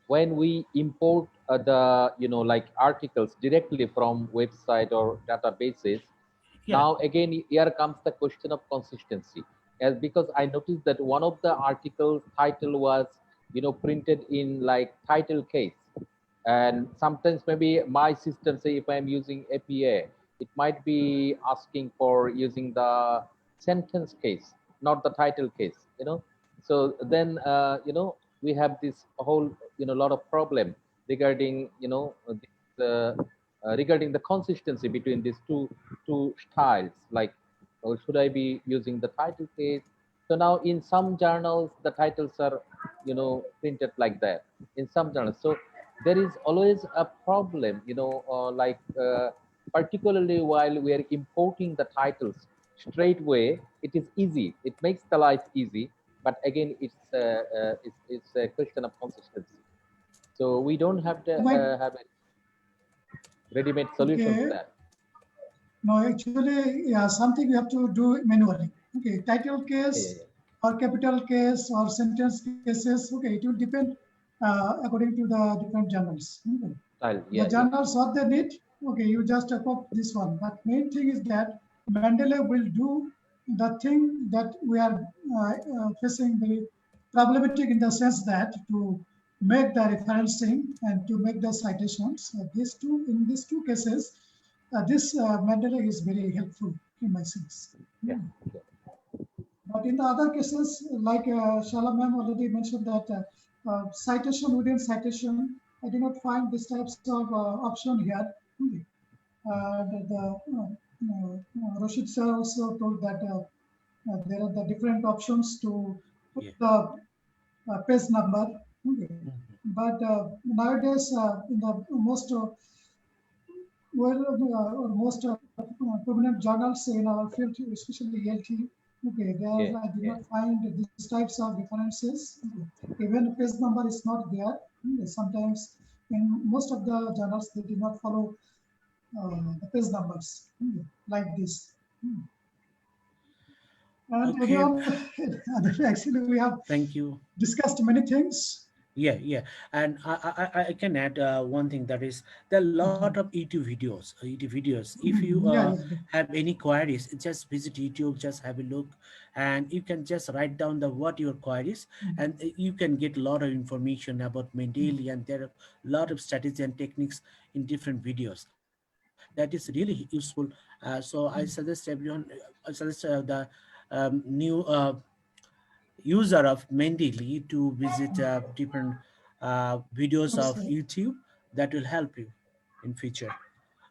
when we import the like articles directly from website or databases. Now again, here comes the question of consistency, as because I noticed that one of the articles title was printed in like title case, and sometimes maybe my system, say if I'm using APA, it might be asking for using the sentence case, not the title case, so then we have this whole lot of problem regarding regarding the consistency between these two styles, like should I be using the title case? So now in some journals the titles are printed like that in some journals. So there is always a problem, particularly while we are importing the titles straight away. It is easy, it makes the life easy, but again it's a question of consistency. So we don't have to have a ready-made solution for that. No, actually, yeah, something we have to do manually. Okay, title case or capital case or sentence cases. Okay, it will depend according to the different journals. Okay. The journals what they need. Okay, you just copy this one. But main thing is that Mendeley will do the thing that we are facing very problematic in the sense that to make the referencing and to make the citations. In these two cases, this Mendeley is very helpful in my sense. Yeah. But in the other cases, like Shala ma'am already mentioned that citation within citation, I do not find these types of option here. Rashid sir also told that there are the different options to put the page number. Okay. But nowadays, in the most prominent journals in our field, especially ELT, okay, there I did not find these types of references. Okay. Even page number is not there. Okay. Sometimes in most of the journals, they did not follow the page numbers like this. And Okay. actually, we have discussed many things. Yeah, and I can add one thing, that is there are a lot of YouTube videos. If you have any queries, just visit YouTube, just have a look, and you can just write down what your queries, and you can get a lot of information about Mendeley, and there are a lot of strategies and techniques in different videos. That is really useful. So I suggest everyone, the new user of Mendeley to visit different videos of YouTube. That will help you in future.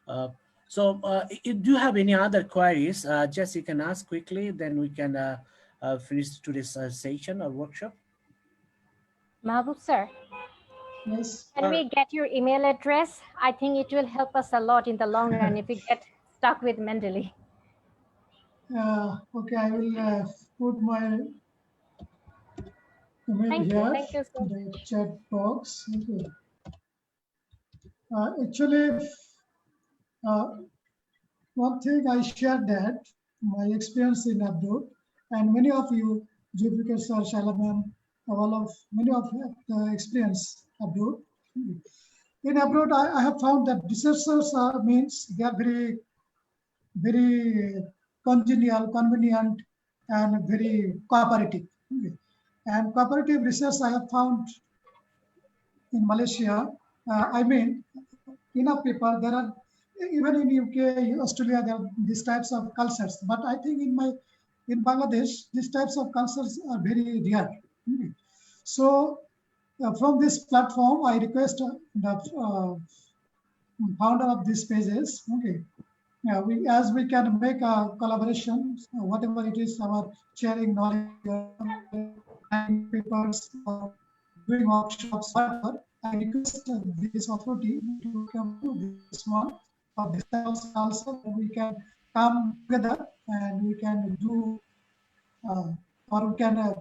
If you have any other queries, just you can ask quickly, then we can finish today's session or workshop. Mahbub sir, yes. Can we get your email address? I think it will help us a lot in the long run if we get stuck with Mendeley. Okay, I will put my email here. Thank you so the chat box. Okay. Actually, one thing I shared that my experience in abroad, and many of you Jupiter sir, Shalaman, many of the experience abroad. In abroad, I have found that researchers means they are very congenial, convenient, and very cooperative. Okay. And cooperative research I have found in Malaysia. I mean, enough people. There are even in UK, Australia, there are these types of cultures. But I think in Bangladesh, these types of cultures are very rare. Okay. So from this platform, I request the founder of these pages. Okay. Yeah, as we can make a collaboration, whatever it is, our sharing knowledge, papers, or doing workshops, whatever. I request this authority to come to this one of this also. We can come together and we can do, or we can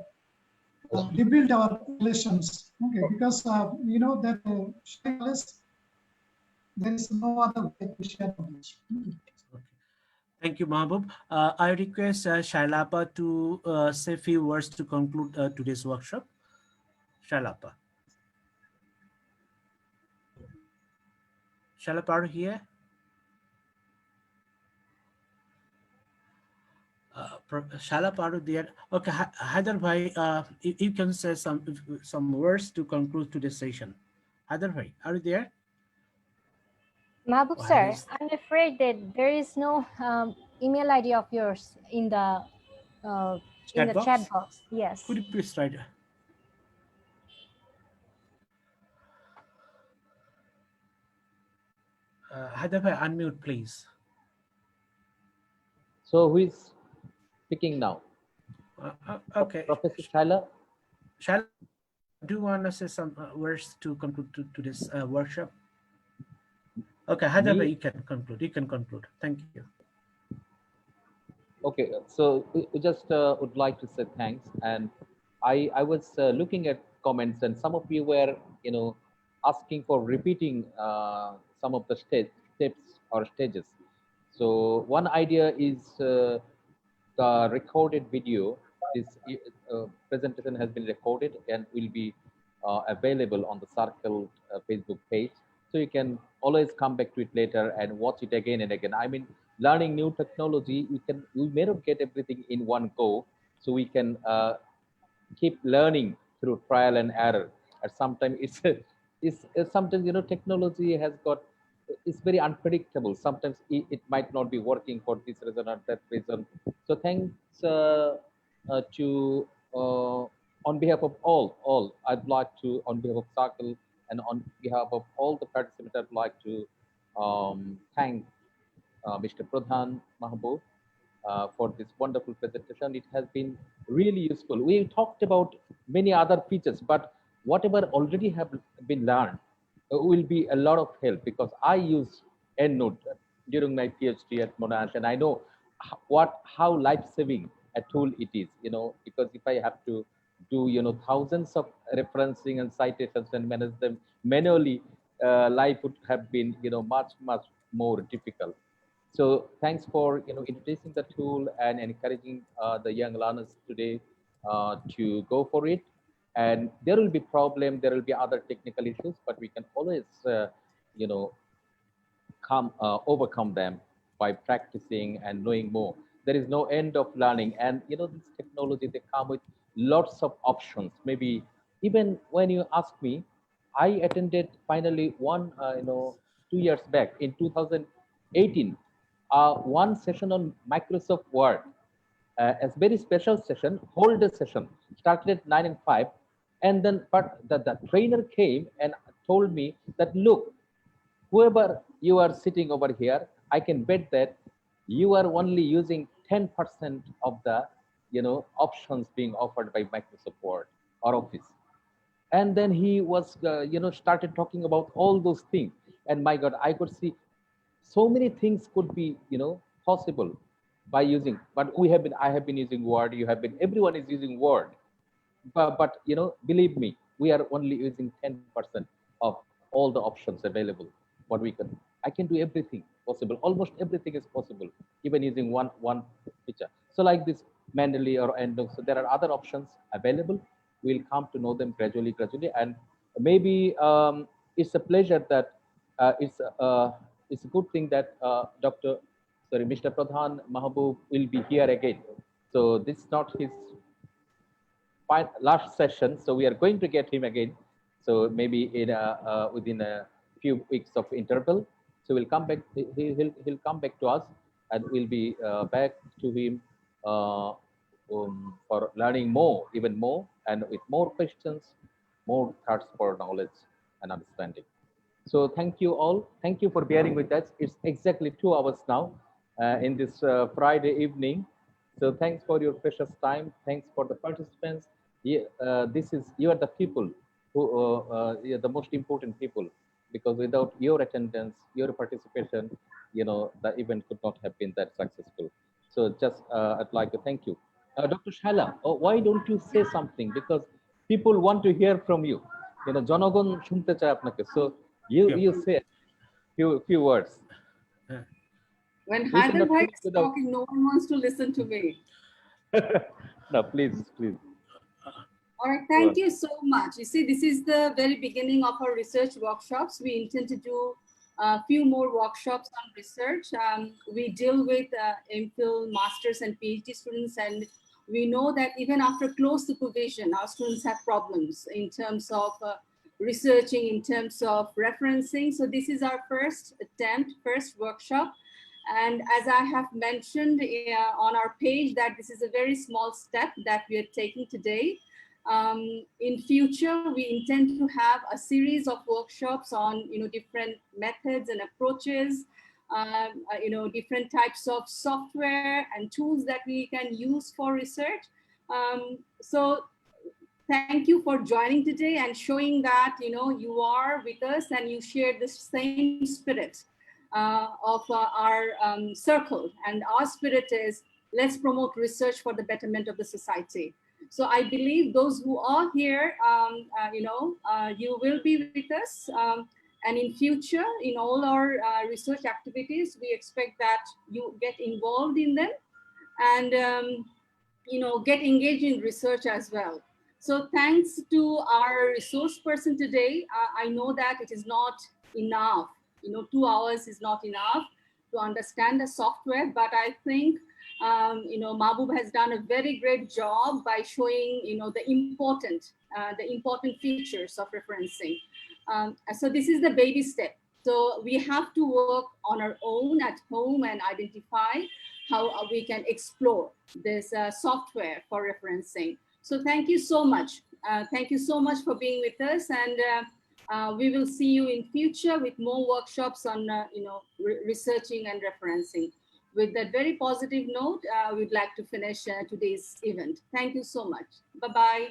rebuild our relations. Okay, because you know that sharing knowledge, there is no other way to share knowledge. Thank you, Mahbub. I request Shailapa to say a few words to conclude today's workshop. Shailapa. Shailapa, are you here? Shailapa, are you there? Okay, Haider Bhai, you can say some words to conclude today's session. Haider Bhai, are you there? Mahbub Oh, sir, I'm afraid that there is no email ID of yours in the chat box. Yes. Could you please write? Haider Bhai, unmute, please. So who is speaking now? Okay. Professor Shaila? Shaila, do you want to say some words to conclude to this workshop? Okay, Haider Bhai, you can conclude. You can conclude. Thank you. Okay, so we just would like to say thanks. And I was looking at comments, and some of you were, asking for repeating some of the steps or stages. So one idea is the recorded video. This presentation has been recorded and will be available on the Circle Facebook page. So you can always come back to it later and watch it again and again. I mean, learning new technology, we may not get everything in one go. So we can keep learning through trial and error. And sometimes sometimes technology has got, it's very unpredictable. Sometimes it might not be working for this reason or that reason. So thanks to on behalf of all, I'd like to, on behalf of Circle and on behalf of all the participants, I'd like to thank Mr. Pradhan Mahbub for this wonderful presentation. It has been really useful. We talked about many other features, but whatever already have been learned will be a lot of help, because I use EndNote during my PhD at Monash, and I know how life-saving a tool it is, because if I have to do, thousands of referencing and citations and manage them manually, life would have been, much more difficult. So thanks for, introducing the tool and encouraging the young learners today to go for it. And there will be problem, there will be other technical issues, but we can always, overcome them by practicing and knowing more. There is no end of learning, and this technology, they come with lots of options. Maybe even when you ask me, I attended finally 2 years back in 2018, one session on Microsoft Word, a very special session, whole day session, started at 9 and 5. And then, but the trainer came and told me that, look, whoever you are sitting over here, I can bet that you are only using 10% of the, options being offered by Microsoft Word or Office. And then he was, started talking about all those things. And my God, I could see so many things could be, possible by using, but I have been using Word, everyone is using Word. But believe me, we are only using 10% of all the options available. I can do everything possible. Almost everything is possible, even using one feature. So like this Mendeley or Endo. So there are other options available. We'll come to know them gradually, and maybe it's a pleasure that it's a good thing that Mr. Pradhan Mahbub will be here again. So this is not his last session, so we are going to get him again. So maybe in within a few weeks of interval, so we'll come back. He'll come back to us, and we'll be back to him for learning more, even more, and with more questions, more thirst for knowledge and understanding. So thank you all. Thank you for bearing with us. It's exactly 2 hours now in this Friday evening. So thanks for your precious time. Thanks for the participants. You are the people who you're the most important people, because without your attendance, your participation, the event could not have been that successful. So just I'd like to thank you. Dr. Shaila, why don't you say something? Because people want to hear from you. জনগণ শুনতে চায় আপনাকে. So you say few words. When Haider Bhai is talking, no one wants to listen to me. No, please. All right, thank you so much. You see, this is the very beginning of our research workshops. We intend to do a few more workshops on research. We deal with MPhil, Masters and PhD students, and we know that even after close supervision, our students have problems in terms of researching, in terms of referencing. So this is our first attempt, first workshop. And as I have mentioned on our page, that this is a very small step that we are taking today. In future, we intend to have a series of workshops on different methods and approaches, different types of software and tools that we can use for research. So thank you for joining today and showing that you are with us and you share the same spirit of our circle. And our spirit is, let's promote research for the betterment of the society. So I believe those who are here, you will be with us. And in future, in all our research activities, we expect that you get involved in them and, get engaged in research as well. So thanks to our resource person today, I know that it is not enough. 2 hours is not enough to understand the software, but I think Mahbub has done a very great job by showing, the important features of referencing. So this is the baby step. So we have to work on our own at home and identify how we can explore this software for referencing. So thank you so much. Thank you so much for being with us, and we will see you in future with more workshops on, researching and referencing. With that very positive note, we'd like to finish today's event. Thank you so much. Bye-bye.